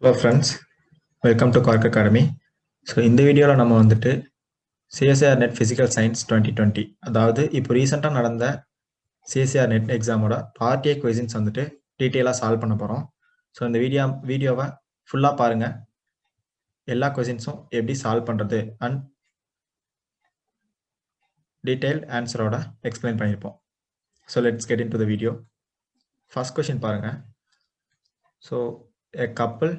Hello friends, welcome to Quark Academy. So இந்த வீடியோவில் நம்ம வந்துட்டு சிஎஸ்ஆர் நெட் ஃபிசிக்கல் சயின்ஸ் 2020 அதாவது இப்போ ரீசெண்டாக நடந்த சிஎஸ்ஆர் நெட் எக்ஸாமோட பார்ட் ஏ கொஸ்டின்ஸ் வந்துட்டு டீட்டெயிலாக சால்வ் பண்ண போகிறோம். ஸோ இந்த வீடியோவை ஃபுல்லாக பாருங்கள், எல்லா கொஸ்டின்ஸும் எப்படி சால்வ் பண்ணுறது அண்ட் டீட்டெயில்ட் ஆன்சரோட எக்ஸ்பிளைன் பண்ணியிருப்போம். So let's get into the video. First question பாருங்கள். So a couple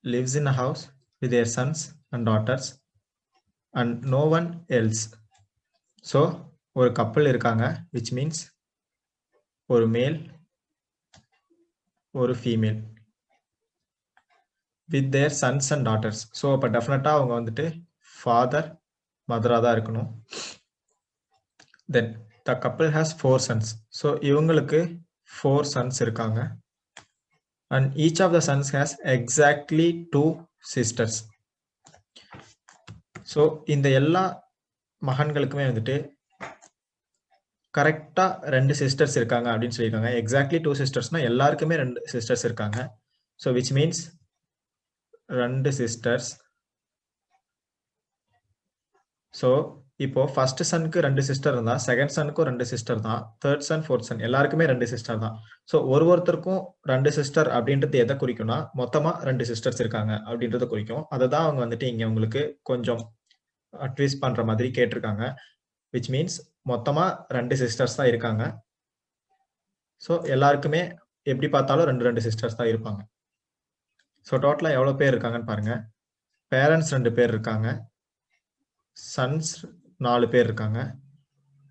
lives in a house with their sons and daughters and no one else. So ஒரு couple இருக்காங்க, which means ஒரு male ஒரு female with their sons and daughters. So அப்ப டெஃபினட்டா அவங்க வந்துட்டு father மதரா தான் இருக்கணும். Then the couple has 4 sons. So இவங்களுக்கு 4 sons இருக்காங்க. And each of the sons has exactly 2 sisters. So இந்த எல்லா மகன்களுக்குமே வந்துட்டு கரெக்டா 2 சிஸ்டர்ஸ் இருக்காங்க அப்படின்னு சொல்லியிருக்காங்க. எக்ஸாக்ட்லி 2 சிஸ்டர்ஸ்னா எல்லாருக்குமே 2 சிஸ்டர்ஸ் இருக்காங்க. So which means 2 sisters. So இப்போ ஃபர்ஸ்ட் சனுக்கு 2 சிஸ்டர் இருந்தா செகண்ட் சனுக்கும் 2 சிஸ்டர் தான், தேர்ட் சன் ஃபோர்த் சன் எல்லாருக்குமே 2 சிஸ்டர் தான். ஸோ ஒருத்தருக்கும் 2 சிஸ்டர் அப்படின்றது எதை குறிக்கும்னா மொத்தமா 2 சிஸ்டர்ஸ் இருக்காங்க அப்படின்றத குறிக்கும். அதை தான் அவங்க வந்துட்டு இங்க உங்களுக்கு கொஞ்சம் ட்விஸ்ட் பண்ற மாதிரி கேட்டிருக்காங்க. விச் மீன்ஸ் மொத்தமா 2 சிஸ்டர்ஸ் தான் இருக்காங்க. ஸோ எல்லாருக்குமே எப்படி பார்த்தாலும் 2 சிஸ்டர்ஸ் தான் இருப்பாங்க. ஸோ டோட்டலா எவ்வளவு பேர் இருக்காங்கன்னு பாருங்க. பேரண்ட்ஸ் 2 பேர் இருக்காங்க, சன்ஸ் 4 பேர் இருக்காங்க,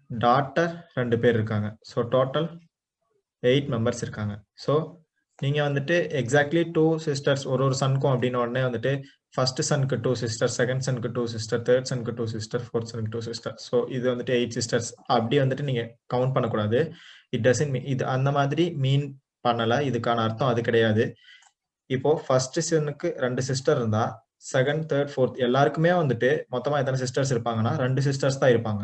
டாட்டர் 2 பேர் இருக்காங்க. ஸோ டோட்டல் 8 மெம்பர்ஸ் இருக்காங்க. ஸோ நீங்க வந்துட்டு எக்ஸாக்ட்லி 2 சிஸ்டர்ஸ் ஒரு சனுக்கும் அப்படின்னு உடனே வந்துட்டு ஃபர்ஸ்ட் சனுக்கு 2 சிஸ்டர், செகண்ட் சனுக்கு 2 சிஸ்டர், தேர்ட் சனுக்கு 2 சிஸ்டர், ஃபோர்த் சனுக்கு 2 சிஸ்டர். ஸோ இது வந்துட்டு 8 சிஸ்டர்ஸ் அப்படி வந்துட்டு நீங்க கவுண்ட் பண்ணக்கூடாது. இட் டசன்ட் மீன் இது அந்த மாதிரி மீன் பண்ணல. இதுக்கான அர்த்தம் அது கிடையாது. இப்போ ஃபர்ஸ்ட் சனுக்கு 2 சிஸ்டர் இருந்தா செகண்ட் தேர்ட் ஃபோர்த் எல்லாருக்குமே வந்துட்டு மொத்தமா எத்தனை சிஸ்டர்ஸ் இருப்பாங்கன்னா 2 சிஸ்டர்ஸ் தான் இருப்பாங்க.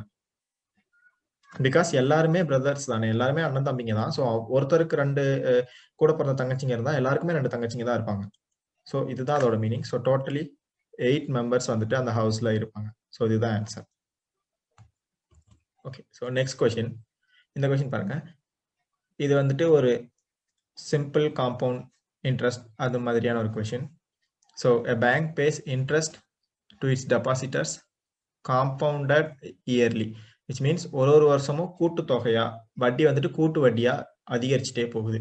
பிகாஸ் எல்லாருமே பிரதர்ஸ் தானே, எல்லாருமே அண்ணன் தம்பிங்க தான். ஸோ ஒருத்தருக்கு 2 கூட பிறந்த தங்கச்சிங்க இருந்தா எல்லாருக்குமே 2 தங்கச்சிங்க தான் இருப்பாங்க. ஸோ இதுதான் அதோட மீனிங். ஸோ டோட்டலி 8 மெம்பர்ஸ் வந்துட்டு அந்த ஹவுஸ்ல இருப்பாங்க. ஸோ இதுதான் answer. Okay, so next question. இந்த கொஸ்டின் பாருங்க. இது வந்துட்டு ஒரு சிம்பிள் காம்பவுண்ட் இன்ட்ரெஸ்ட் அது மாதிரியான ஒரு question. So a bank pays interest to its depositors compounded yearly, which means ஒரு வருஷமும் கூட்டு தொகையா வட்டி வந்துட்டு கூட்டு வட்டியா அதிகரிச்சுட்டே போகுது.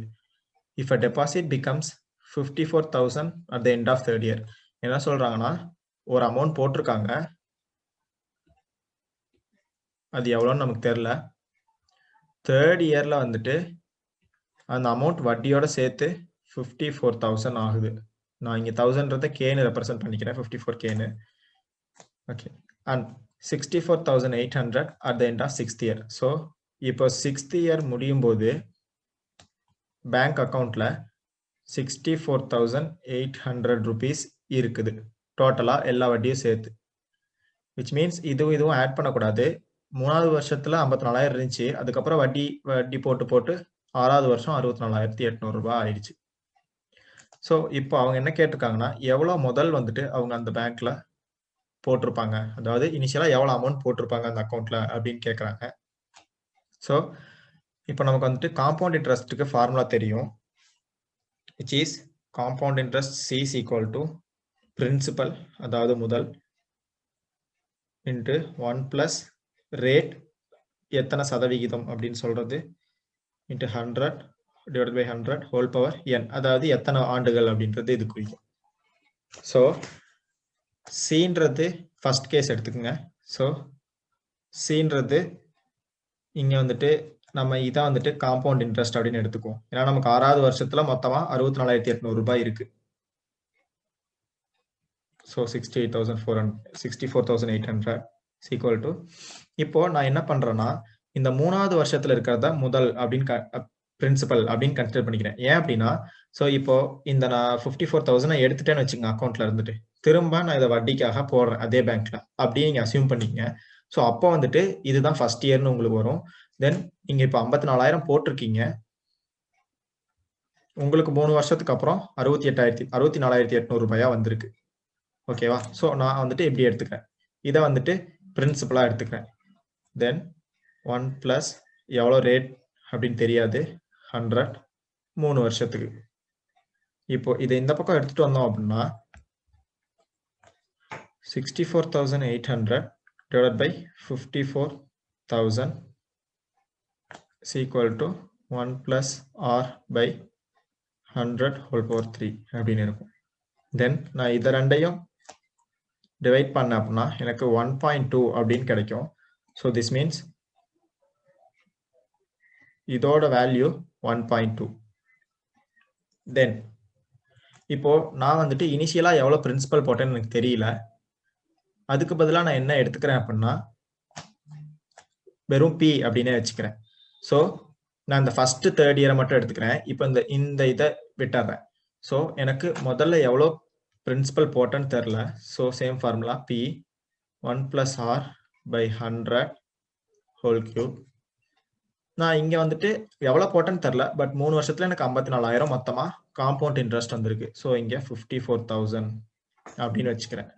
If a deposit becomes 54,000 at the end of third year, என்ன சொல்றாங்கன்னா ஒரு அமௌண்ட் போட்டிருக்காங்க, அது எவ்வளோன்னு நமக்கு தெரியல. தேர்ட் இயர்ல வந்துட்டு அந்த அமௌண்ட் வட்டியோட சேர்த்து 54,000 ஆகுது. நான் இங்க 1000 கேன்னு ரெப்ரசென்ட் பண்ணிக்கிறேன், 54 கேன்னு. Okay, and 64,800 at the end of 6th year. So இப்போ 6th year முடியும் போது பேங்க் அக்கௌண்ட்ல 64,800 rupees இருக்குது டோட்டலா எல்லா வட்டியும் சேர்த்து. விச் மீன்ஸ் இதுவும் ஆட் பண்ணக்கூடாது. 3வது வருஷத்துல 54,000 இருந்துச்சு, அதுக்கப்புறம் வட்டி போட்டு 6வது வருஷம் 64,800 ரூபாய் ஆயிடுச்சு. ஸோ இப்போ அவங்க என்ன கேட்டிருக்காங்கன்னா எவ்வளவு முதல் வந்துட்டு அவங்க அந்த பேங்க்ல போட்டிருப்பாங்க, அதாவது இனிஷியலா எவ்வளவு அமௌண்ட் போட்டிருப்பாங்க அந்த அக்கௌண்ட்ல அப்படின்னு கேட்கறாங்க. ஸோ இப்போ நமக்கு வந்துட்டு காம்பவுண்ட் இன்ட்ரெஸ்ட்டுக்கு ஃபார்முலா தெரியும். which is compound interest C is equal to principal அதாவது முதல் into 1 plus rate எத்தனை சதவிகிதம் அப்படின்னு சொல்றது into 100 divided by 100 whole power n, அதாவது எத்தனை ஆண்டுகள் அப்படின்றது இது குறிக்கும். ஸோ சீன்றது ஃபர்ஸ்ட் கேஸ் எடுத்துக்கோங்க. ஸோ சீன்றது இங்க வந்துட்டு நம்ம இதான் வந்துட்டு காம்பவுண்ட் இன்ட்ரெஸ்ட் அப்படின்னு எடுத்துக்குவோம். ஏன்னா நமக்கு 6வது வருஷத்துல மொத்தமா 64,800 ரூபாய் இருக்கு. ஸோ 64,800 equal to, இப்போ நான் என்ன பண்றேன்னா இந்த 3வது வருஷத்துல இருக்கிறத முதல் அப்படின்னு பிரின்சிபல் அப்படின்னு கன்சிடர் பண்ணிக்கிறேன். ஏன் அப்படின்னா ஸோ இப்போ இந்த நான் 54,000 எடுத்துட்டேன்னு வச்சுங்க அக்கௌண்ட்ல இருந்துட்டு, திரும்ப நான் இதை வட்டிக்காக போடுறேன் அதே பேங்க்ல அப்படின்னு நீங்க அசியூம் பண்ணிக்கங்க. ஸோ அப்போ வந்துட்டு இதுதான் ஃபர்ஸ்ட் இயர்னு உங்களுக்கு வரும். தென் நீங்க இப்போ 54,000 போட்டிருக்கீங்க, உங்களுக்கு 3 வருஷத்துக்கு அப்புறம் 64,800 ரூபாயா வந்திருக்கு. ஓகேவா? ஸோ நான் வந்துட்டு இப்படி எடுத்துக்கிறேன். இதை வந்துட்டு பிரின்சிபலா எடுத்துக்கிறேன். தென் 1 பிளஸ் எவ்வளோ ரேட் அப்படின்னு தெரியாது, 100 3 வருஷத்துக்கு. இப்போ இதை இந்த பக்கம் எடுத்துட்டு வந்தோம் அப்படின்னா 64,800 divided by 54,000 is equal to 1 plus r by 100 whole power 3 அப்படின்னு இருக்கும். தென் நான் இதை ரெண்டையும் டிவைட் பண்ண அப்படின்னா எனக்கு 1.2 அப்படின்னு கிடைக்கும். ஸோ திஸ் மீன்ஸ் இதோட வேல்யூ 1.2. தென் இப்போ நான் வந்துட்டு இனிஷியலா எவ்வளவு பிரின்சிபல் போட்டேன்னு எனக்கு தெரியல. அதுக்கு பதிலா நான் என்ன எடுத்துக்கிறேன் அப்படின்னா வெறும் பி அப்படின்னே வச்சுக்கிறேன். ஸோ நான் இந்த ஃபர்ஸ்ட் தேர்ட் இயரை மட்டும் எடுத்துக்கிறேன். இப்போ இந்த இதை விட்டுறேன். ஸோ எனக்கு முதல்ல எவ்வளோ பிரின்சிபல் போட்டேன்னு தெரில. So same formula P 1 plus r by 100 whole cube. நான் இங்க வந்துட்டு எவ்வளவு போட்டேன்னு தெரியல, பட் 3 வருஷத்துல எனக்கு 54,000 மொத்தமா காம்பவுண்ட் இன்ட்ரெஸ்ட் வந்திருக்கு. ஸோ இங்க 54,000 அப்படின்னு வச்சுக்கிறேன்.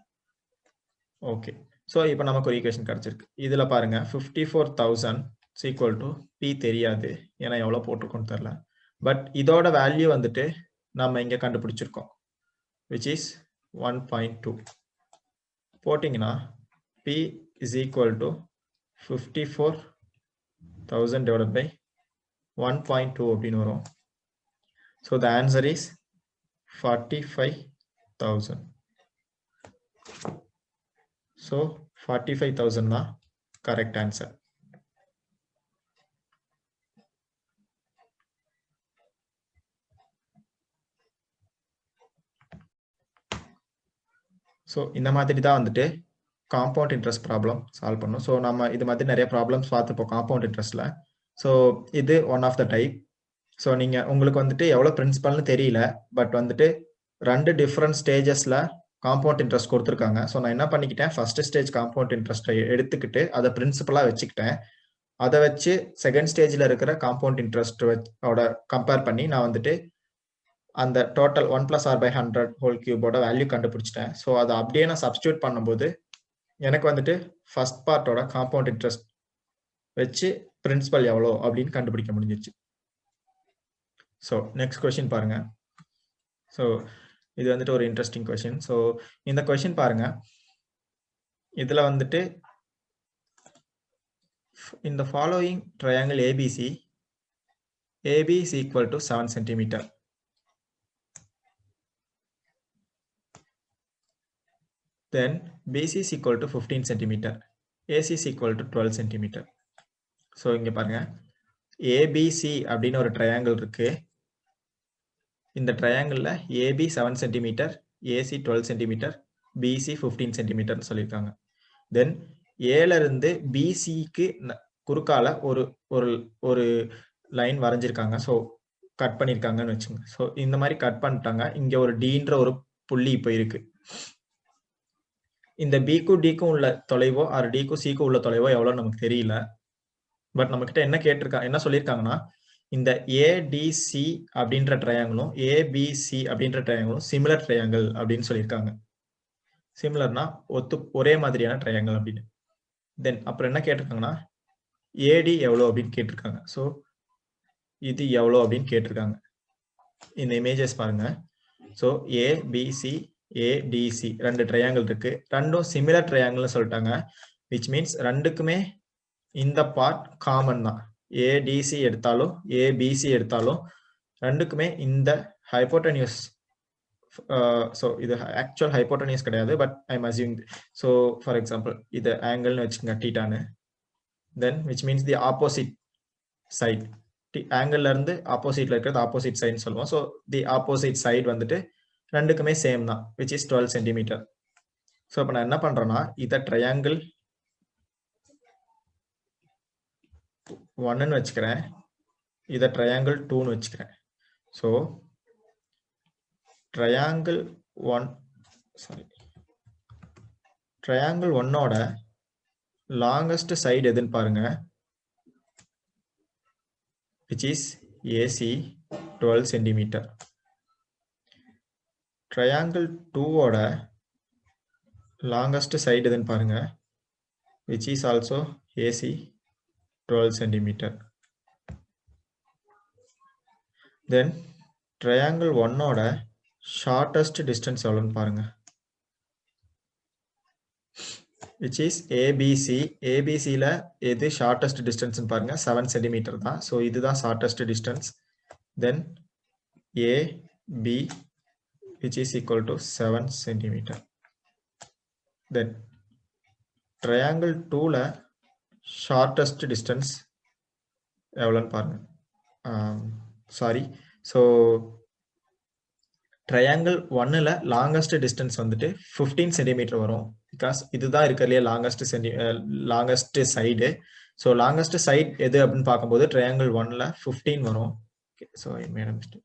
ஓகே, ஸோ இப்போ நமக்கு ஒரு ஈக்குவேஷன் கிடைச்சிருக்கு. இதுல பாருங்க 54,000 equal to p தெரியாது, ஏன்னா எவ்வளவு போட்டிருக்கோன்னு தெரியல. பட் இதோட வேல்யூ வந்துட்டு நம்ம இங்க கண்டுபிடிச்சிருக்கோம், which is 1.2. போட்டிங்கன்னா p is equal to 54,000 divided by 1.2 அப்படின்னு வரும். So the answer is 45,000. So 45,000 தான் correct answer. ஸோ இந்த மாதிரி தான் வந்துட்டு காம்பவுண்ட் இன்ட்ரெஸ்ட் ப்ராப்ளம் சால்வ் பண்ணும். ஸோ நம்ம இது மாதிரி நிறைய ப்ராப்ளம்ஸ் பார்த்துப்போம் காம்பவுண்ட் இன்ட்ரெஸ்ட்ல. ஸோ இது one of the type. So நீங்கள் உங்களுக்கு வந்துட்டு எவ்வளோ பிரின்சிபல்னு தெரியல, பட் வந்துட்டு 2 டிஃப்ரெண்ட் ஸ்டேஜஸ்ல காம்பவுண்ட் இன்ட்ரெஸ்ட் கொடுத்துருக்காங்க. ஸோ நான் என்ன பண்ணிக்கிட்டேன், ஃபர்ஸ்ட் ஸ்டேஜ் காம்பவுண்ட் இன்ட்ரெஸ்ட்டை எடுத்துக்கிட்டு அதை பிரின்சிபலா வச்சுக்கிட்டேன். அதை வச்சு செகண்ட் ஸ்டேஜ்ல இருக்கிற காம்பவுண்ட் இன்ட்ரெஸ்டோட கம்பேர் பண்ணி நான் வந்துட்டு அந்த total 1 plus r by 100 whole cube-ஓட வேல்யூ கண்டுபிடிச்சிட்டேன். ஸோ அதை அப்படியே நான் சப்ஸ்டியூட் பண்ணும்போது எனக்கு வந்துட்டு ஃபர்ஸ்ட் பார்ட்டோட காம்பவுண்ட் இன்ட்ரெஸ்ட் வச்சு பிரின்சிபல் எவ்வளோ அப்படின்னு கண்டுபிடிக்க முடிஞ்சிச்சு. ஸோ நெக்ஸ்ட் கொஸ்டின் பாருங்க. ஸோ இது வந்துட்டு ஒரு இன்ட்ரெஸ்டிங் கொஸ்டின். ஸோ இந்த கொஸ்டின் பாருங்க, இதுல வந்துட்டு இந்த following triangle ABC, AB is equal to 7 centimeter. Then BC is equal to 15 centimeter. AC is equal to 12 centimeter. So இங்க பாருங்க, ABC அப்படின்னு ஒரு ட்ரையாங்கிள் இருக்கு. இந்த ட்ரையாங்கிள்ல AB 7 centimetre, AC 12 centimetre, BC 15 சென்டிமீட்டர்னு சொல்லியிருக்காங்க. தென் ஏல இருந்து பிசிக்கு குறுக்கால ஒரு ஒரு ஒரு லைன் வரைஞ்சிருக்காங்க. ஸோ கட் பண்ணியிருக்காங்கன்னு வச்சுங்க. ஸோ இந்த மாதிரி கட் பண்ணிட்டாங்க. இங்க ஒரு டீன்ற ஒரு புள்ளி இப்போ இருக்கு. இந்த பிக்கும் டிக்கும் உள்ள தொலைவோ ஆர் டிக்கும் சிக்கும் உள்ள தொலைவோ எவ்வளவு நமக்கு தெரியல. பட் நம்ம கிட்ட என்ன சொல்லியிருக்காங்கன்னா, இந்த ஏடிசி அப்படின்ற ட்ரையாங்கிளும் ஏபிசி அப்படின்ற ட்ரையாங்கிளும் சிமிலர் ட்ரையாங்கிள் அப்படின்னு சொல்லியிருக்காங்க. சிமிலர்னா ஒரே மாதிரியான ட்ரையாங்கிள் அப்படின்னு. தென் அப்புறம் என்ன கேட்டிருக்காங்கன்னா, ஏடி எவ்வளோ அப்படின்னு கேட்டிருக்காங்க. ஸோ இது எவ்வளோ அப்படின்னு கேட்டிருக்காங்க. இந்த இமேஜஸ் பாருங்க. ஸோ ஏபிசி ஏடிசி 2 ட்ரையாங்கிள் இருக்கு. ரெண்டும் சிமிலர் ட்ரையாங்கிள்னு சொல்லிட்டாங்க. விச் மீன்ஸ் ரெண்டுக்குமே இந்த பார்ட் காமன் தான். ஏடிசி எடுத்தாலும் ஏபிசி எடுத்தாலும் ரெண்டுக்குமே இந்த ஹைப்போட்டனியூஸ், ஸோ இது ஆக்சுவல் ஹைப்போட்டனியூஸ் கிடையாது, but I'm assuming. So for example இது ஆங்கிள்னு வச்சுக்கோங்க, டீட்டானு. Then which means the opposite side, angle இருந்து ஆப்போசிட்ல இருக்கிறது ஆப்போசிட் சைடுன்னு சொல்லுவோம். ஸோ தி ஆப்போசிட் சைடு வந்துட்டு ரெண்டுக்குமே சேம் தான், விச் இஸ் 12 சென்டிமீட்டர். ஸோ இப்போ நான் என்ன பண்றேன்னா, இதை ட்ரையாங்கிள் 1ன்னு வச்சுக்கிறேன், இதை ட்ரையாங்கிள் 2ன்னு வச்சுக்கிறேன். ஸோ ட்ரையாங்கிள் 1ஓட லாங்கஸ்ட் சைடு எதுன்னு பாருங்க, which is AC. 12 centimeter. Triangle 2 ஓட longest side எதுன்னு பாருங்க, which is also AC 12 centimeter. Then triangle 1 ஓட shortest distance எவ்வளவுன்னு பாருங்க, which is ABC. ABC ல எது shortest distance ன்னு பாருங்க, 7 centimeter தான். So இதுதான் shortest distance. Then AB, which is equal to 7 centimeter. Then triangle 2 ல shortest distance எவ்வளவுன்னு பாருங்க. Sorry. So triangle 1 ல longest distance வந்துட்டு 15 centimeter வரும். Because இதுதான் இருக்கிறதுலே longest side. So longest side எது அப்படின்னு பார்க்கும்போது triangle 1 ல 15 வரும். Okay, so I made a mistake.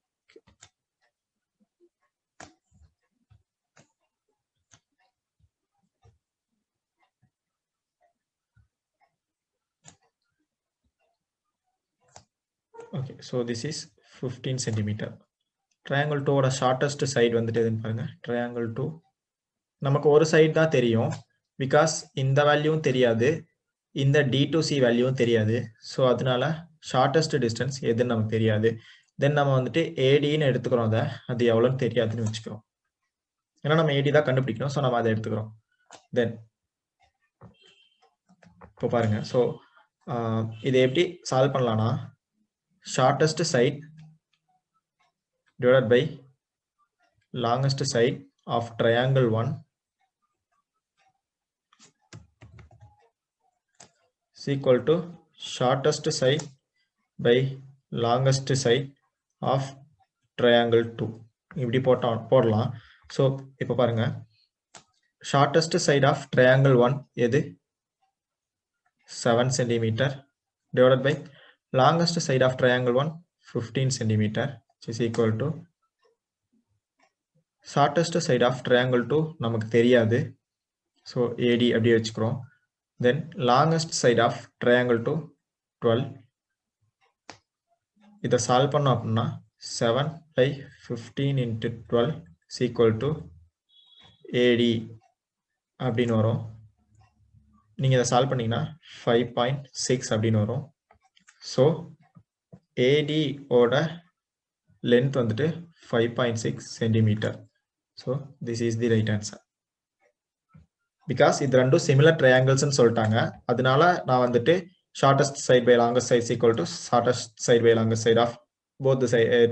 Okay, so this is 15 centimeter. Triangle 2 ஓட shortest side வந்துட்டு எதுன்னு பாருங்க, triangle 2. நமக்கு ஒரு சைடு தான் தெரியும், பிகாஸ் இந்த வேல்யூவும் தெரியாது, இந்த D2C வேல்யூவும் தெரியாது. ஸோ அதனால ஷார்டஸ்ட் டிஸ்டன்ஸ் எதுன்னு நமக்கு தெரியாது. தென் நம்ம வந்துட்டு ஏடின்னு எடுத்துக்கிறோம், அது எவ்வளோன்னு தெரியாதுன்னு வச்சுக்கிறோம். ஏன்னா நம்ம ஏடி தான் கண்டுபிடிக்கணும், ஸோ நம்ம அதை எடுத்துக்கிறோம். தென் இப்போ பாருங்க, ஸோ இதை எப்படி சால்வ் பண்ணலாம்னா, shortest side divided by longest side of triangle 1 is equal to shortest side by longest side of triangle 2. இப்படி போடலாம். ஸோ இப்போ பாருங்க, shortest side of triangle 1 எது, 7 centimeter divided by longest side of triangle 1 15 centimeter, which is equal to shortest side of triangle 2 நமக்கு தெரியாது, so AD அப்படியே வச்சுக்கிறோம். Then longest side of triangle 2 12. இதை சால்வ் பண்ணோம் அப்படின்னா 7 by 15 into 12 is equal to AD அப்படின்னு வரும். நீங்கள் இதை சால்வ் பண்ணீங்கன்னா 5.6 அப்படின்னு வரும். ஸோ AD ஓட லென்த் வந்துட்டு 5.6 centimeter. So this is the right answer. Because இது ரெண்டும் சிமிலர் ட்ரையாங்கிள்ஸ்ன்னு சொல்லிட்டாங்க, அதனால நான் வந்துட்டு shortest side by longest side equal to shortest side by longest side of both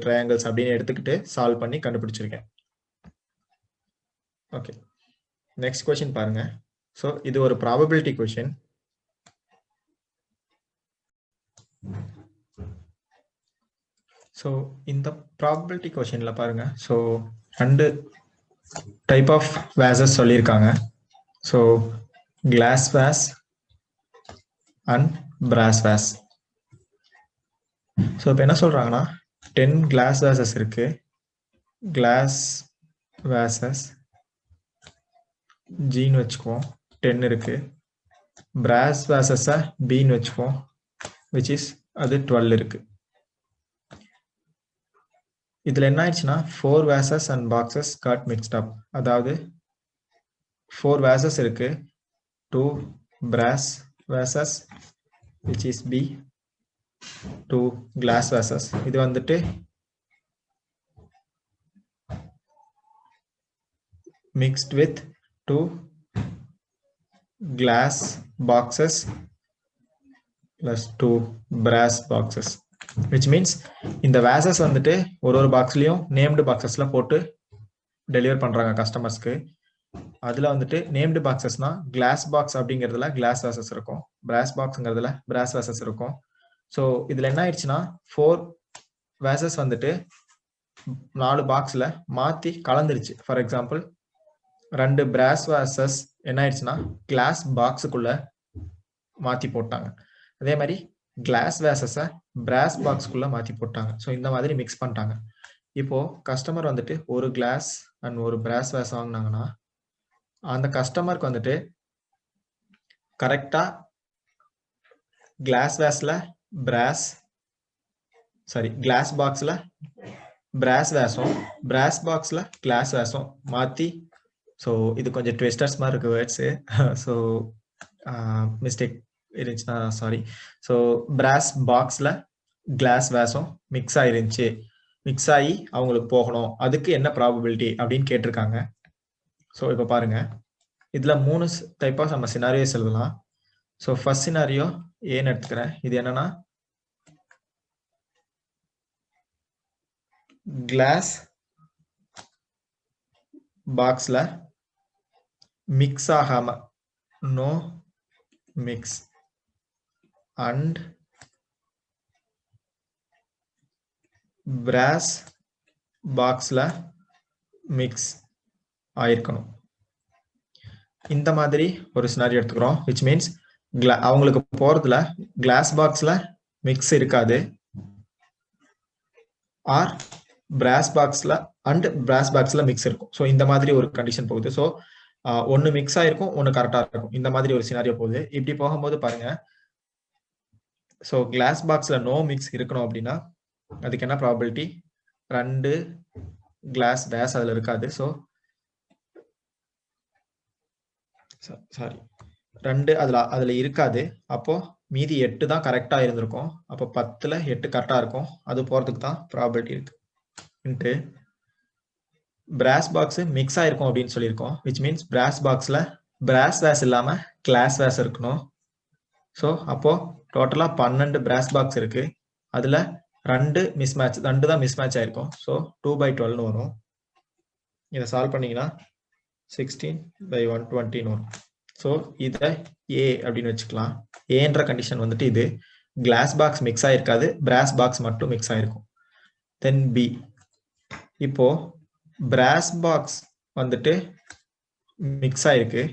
triangles அப்படின்னு எடுத்துக்கிட்டு சால்வ் பண்ணி கண்டுபிடிச்சிருக்கேன். ஓகே, நெக்ஸ்ட் கொஸ்டின் பாருங்க. ஸோ இது ஒரு ப்ராபபிலிட்டி கொஸ்டின். ஸோ இந்த ப்ராபபிலிட்டி கொஸ்டின்ல பாருங்க, ஸோ 2 டைப் ஆஃப் வேசஸ் சொல்லியிருக்காங்க. So glass vase and brass vase. So இப்போ என்ன சொல்றாங்கன்னா, 10 கிளாஸ் வேசஸ் இருக்கு. கிளாஸ் வேசஸ் ஜின்னு வச்சுக்குவோம், 10 இருக்கு. பிராஸ் வேசஸை பின்னு வச்சுக்குவோம், விச் இஸ் அது 12 இருக்கு. இதுல என்ன ஆயிடுச்சுன்னா 4 vases and boxes got mixed up. அதாவது 4 வேசஸ் இருக்கு, 2 brass vases which is B, 2 glass vases. இது வந்துட்டு mixed with 2 glass boxes plus 2 brass boxes, which means இந்த vases வந்துட்டு ஒரு பாக்ஸ்லயும் நேம்டு பாக்ஸஸ்ல போட்டு டெலிவர் பண்றாங்க கஸ்டமர்ஸ்க்கு. அதுல வந்துட்டு நேம்டு பாக்ஸஸ்னா கிளாஸ் பாக்ஸ் அப்படிங்கிறதுல கிளாஸ் வேசஸ் இருக்கும், பிராஸ் பாக்ஸ்ங்கிறதுல பிராஸ் வேசஸ் இருக்கும். ஸோ இதுல என்ன ஆயிடுச்சுன்னா 4 வேசஸ் வந்துட்டு 4 பாக்ஸ்ல மாத்தி கலந்துருச்சு. ஃபார் எக்ஸாம்பிள் 2 பிராஸ் வேசஸ் என்ன ஆயிடுச்சுன்னா கிளாஸ் பாக்ஸுக்குள்ள மாத்தி போட்டாங்க. அதே மாதிரி கிளாஸ் வேசஸை பிராஸ் பாக்ஸ்க்குள்ள மாத்தி போட்டாங்க. ஸோ இந்த மாதிரி மிக்ஸ் பண்ணிட்டாங்க. இப்போ கஸ்டமர் வந்துட்டு ஒரு கிளாஸ் அண்ட் ஒரு பிராஸ் வேஸ் வாங்கினாங்கன்னா அந்த கஸ்டமருக்கு வந்துட்டு கரெக்டா கிளாஸ் வேஸ்ல பிராஸ் சாரி கிளாஸ் பாக்ஸ்ல பிராஸ் வேஷம், பிராஸ் பாக்ஸ்ல கிளாஸ் வேஷம் மாத்தி. ஸோ இது கொஞ்சம் ட்விஸ்டர்ஸ் மாதிரி இருக்கு வேர்ட்ஸு. ஸோ மிஸ்டேக் இருந்துச்சுன்னா சாரி. ஸோ பிராஸ் பாக்ஸ்ல கிளாஸ் வேஷம் மிக்ஸ் ஆயிருந்துச்சு, மிக்ஸ் ஆகி அவங்களுக்கு போகணும், அதுக்கு என்ன ப்ராபபிலிட்டி அப்படின்னு கேட்டிருக்காங்க. ஸோ இப்போ பாருங்க, இதுல 3 டைப் ஆஃப் நம்ம சினாரியோஸ் எழுதலாம். ஸோ ஃபர்ஸ்ட் சினாரியோ ஏன்னு எடுத்துக்கிறேன். இது என்னன்னா கிளாஸ் பாக்ஸ்ல மிக்ஸ் ஆகாம, நோ மிக்ஸ் அண்ட் பிராஸ் பாக்ஸ்ல மிக்ஸ் ஆயிருக்கணும். இந்த மாதிரி ஒரு சினாரியோ எடுத்துக்கிறோம். விச் மீன்ஸ் அவங்களுக்கு போறதுல கிளாஸ் பாக்ஸ்ல மிக்ஸ் இருக்காது, ஆர் பிராஸ் பாக்ஸ்ல அண்ட் பிராஸ் பாக்ஸ்ல மிக்ஸ் இருக்கும். ஸோ இந்த மாதிரி ஒரு கண்டிஷன் போகுது. ஸோ ஒன்னு மிக்ஸ் ஆயிருக்கும், ஒன்னு கரெக்டா இருக்கும். இந்த மாதிரி ஒரு சினாரியோ போகுது. இப்படி போகும்போது பாருங்க, ஸோ கிளாஸ் பாக்ஸ்ல நோ மிக்ஸ் இருக்கணும் அப்படின்னா அதுக்கு என்ன ப்ராபபிலிட்டி? 2 கிளாஸ் வேஸ் அதுல இருக்காது. ஸோ சாரி 2 அதுல இருக்காது. அப்போ மீதி 8 தான் கரெக்டா இருந்திருக்கும். அப்போ 10ல 8 கரெக்டா இருக்கும். அது போறதுக்கு தான் ப்ராபபிலிட்டி இருக்கு. இன்ட்டு பிராஸ் பாக்ஸ் மிக்ஸ் ஆயிருக்கும் அப்படின்னு சொல்லியிருக்கோம். விச் மீன்ஸ் பிராஸ் பாக்ஸ்ல பிராஸ் வேஸ் இல்லாம கிளாஸ் வேஸ் இருக்கணும். ஸோ அப்போ டோட்டலா 12 பிராஸ் பாக்ஸ் இருக்கு. அதுல 2 தான் மிஸ் மேட்ச் ஆயிருக்கும். ஸோ 2/12 வரும். இதை சால்வ் பண்ணீங்கன்னா 16/120 வரும். ஸோ இதை ஏ அப்படின்னு வச்சுக்கலாம். ஏன்ற கண்டிஷன் வந்துட்டு இது கிளாஸ் பாக்ஸ் மிக்ஸ் ஆயிருக்காது, பிராஸ் பாக்ஸ் மட்டும் மிக்ஸ் ஆயிருக்கும். தென் பி, இப்போ பிராஸ் பாக்ஸ் வந்துட்டு மிக்ஸ் ஆயிருக்கு.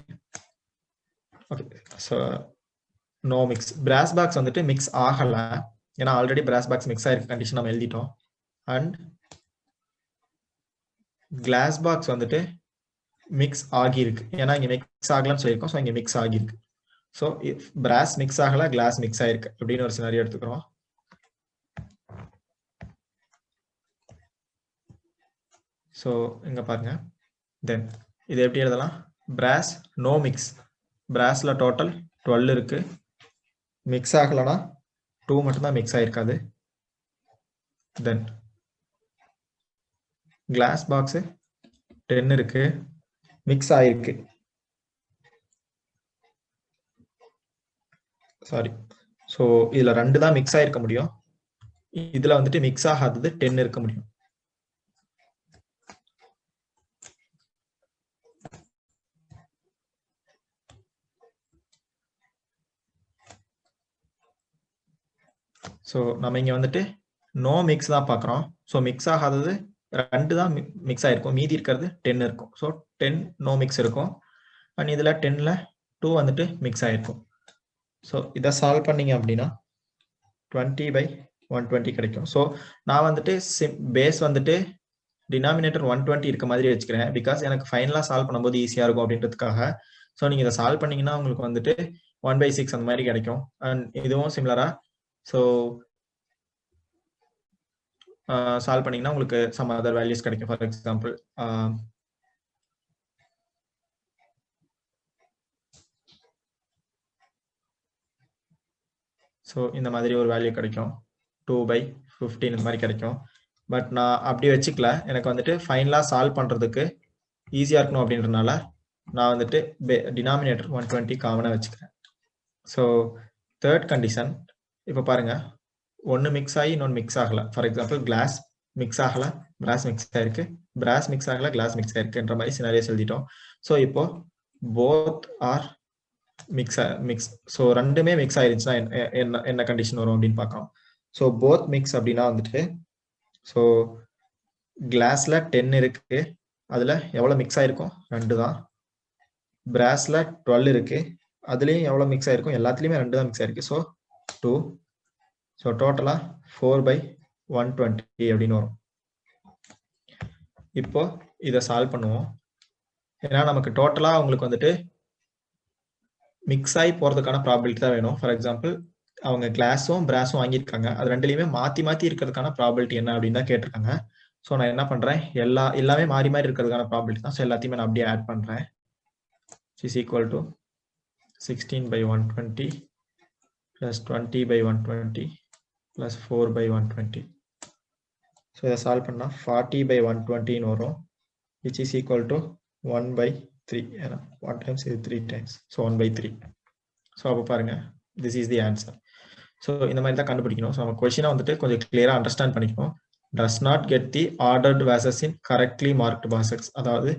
Okay, so no mix. Brass box வந்துட்டு மிக்ஸ் ஆகல, ஏன்னா ஆல்ரெடி பிராஸ் பாக்ஸ் மிக்ஸ் ஆயிருக்கு கண்டிஷன் நம்ம எழுதிட்டோம். அண்ட் கிளாஸ் பாக்ஸ் வந்துட்டு மிக்ஸ் ஆகியிருக்கு, ஏன்னா இங்க மிக்ஸ் ஆகலன்னு சொல்லியிருக்கோம். ஸோ இங்க மிக்ஸ் ஆகியிருக்கு. ஸோ பிராஸ் மிக்ஸ் ஆகல, கிளாஸ் மிக்ஸ் ஆயிருக்கு அப்படின்னு ஒரு சினாரியோ எடுத்துக்கிறோம். ஸோ இங்க பாருங்க, தென் இது எப்படி எழுதலாம்? பிராஸ் நோ மிக்ஸ், பிராஸ்ல டோட்டல் 12 இருக்கு, மிக்ஸ் ஆகலனா 2 மட்டும் தான் மிக்ஸ் ஆயிருக்காது. தென் கிளாஸ் பாக்ஸ் 10 இருக்கு, மிக்ஸ் ஆயிருக்கு. சாரி, ஸோ இதுல 2 தான் மிக்ஸ் ஆயிருக்க முடியும். இதுல வந்துட்டு மிக்ஸ் ஆகாதது 10 இருக்க முடியும். ஸோ நம்ம இங்க வந்துட்டு நோ மிக்ஸ் தான் பார்க்குறோம். ஸோ மிக்ஸ் ஆகாதது 2 தான் மிக்ஸ் ஆயிருக்கும், மீதி இருக்கிறது 10 இருக்கும். ஸோ 10 நோ மிக்ஸ் இருக்கும். அண்ட் இதுல 10ல 2 வந்துட்டு மிக்ஸ் ஆயிருக்கும். ஸோ இதை சால்வ் பண்ணீங்க அப்படின்னா 20/120 கிடைக்கும். ஸோ நான் வந்துட்டு பேஸ் வந்துட்டு டினாமினேட்டர் 120 இருக்க மாதிரி வச்சுக்கிறேன். பிகாஸ் எனக்கு ஃபைனலா சால்வ் பண்ணும்போது ஈஸியா இருக்கும் அப்படின்றதுக்காக. ஸோ நீங்க இதை சால்வ் பண்ணீங்கன்னா உங்களுக்கு வந்துட்டு 1/6 அந்த மாதிரி கிடைக்கும். அண்ட் இதுவும் சிமிலரா ஸோ சால்வ் பண்ணீங்கன்னா உங்களுக்கு சம் அதர் வேல்யூஸ் கிடைக்கும். ஃபார் எக்ஸாம்பிள் ஸோ இந்த மாதிரி ஒரு வேல்யூ கிடைக்கும், 2/15 இந்த மாதிரி கிடைக்கும். பட் நான் அப்படி வச்சுக்கல, எனக்கு வந்துட்டு ஃபைனலா சால்வ் பண்றதுக்கு ஈஸியா இருக்கணும் அப்படின்றதுனால நான் வந்துட்டு டினாமினேட்டர் 120 காமனா வச்சுக்கிறேன். ஸோ தேர்ட் கண்டிஷன், இப்போ பாருங்க, ஒன்னு மிக்ஸ் ஆகி இன்னொன்று மிக்ஸ் ஆகல. ஃபார் எக்ஸாம்பிள் கிளாஸ் மிக்ஸ் ஆகல, பிராஸ் மிக்ஸ் ஆயிருக்கு, பிராஸ் மிக்ஸ் ஆகல, கிளாஸ் மிக்ஸ் ஆயிருக்குன்ற மாதிரி சினாரியோஸ் எழுதிட்டோம். ஸோ இப்போ போத் ஆர் மிக்ஸ். ஸோ ரெண்டுமே மிக்ஸ் ஆயிருச்சுன்னா என்ன கண்டிஷன் வரும் அப்படின்னு பார்க்கலாம். ஸோ போத் மிக்ஸ் அப்படின்னா வந்துட்டு, ஸோ கிளாஸ்ல 10 இருக்கு, அதுல எவ்வளவு மிக்ஸ் ஆயிருக்கும்? 2 தான். பிராஸ்ல 12 இருக்கு, அதுலயும் எவ்வளவு மிக்ஸ் ஆயிருக்கும்? எல்லாத்துலயுமே 2 தான் மிக்ஸ் ஆயிருக்கு. ஸோ 2. ஸோ டோட்டலா 4/120 அப்படின்னு வரும். இப்போ இதை சால்வ் பண்ணுவோம். ஏன்னா நமக்கு டோட்டலா உங்களுக்கு வந்துட்டு மிக்ஸ் ஆகி போறதுக்கான ப்ராபபிலிட்டி தான் வேணும். ஃபார் எக்ஸாம்பிள் அவங்க கிளாஸும் பிராஸும் வாங்கியிருக்காங்க. அது ரெண்டுலையுமே மாத்தி மாத்தி இருக்கிறதுக்கான ப்ராபபிலிட்டி என்ன அப்படின்னு தான் கேட்டிருக்காங்க. ஸோ நான் என்ன பண்றேன், எல்லாமே மாறி மாறி இருக்கிறதுக்கான ப்ராபபிலிட்டி தான். ஸோ எல்லாத்தையுமே நான் அப்படியே ஆட் பண்றேன். Is equal to 16/120 plus 20/120 plus 4/120. So இதை சால்வ் பண்ணா 40/120 வரும், which is equal to 1/3. ஏன்னா 1 times is 3 times, so 1/3. So அப்போ பாருங்க, this is the answer. So இந்த மாதிரி தான் கண்டுபிடிக்கணும். ஸோ நம்ம கொஸ்டினை வந்துட்டு கொஞ்சம் கிளியரா அண்டர்ஸ்டாண்ட் பண்ணிக்கணும். does not get the ordered vases in correctly marked boxes. அதாவது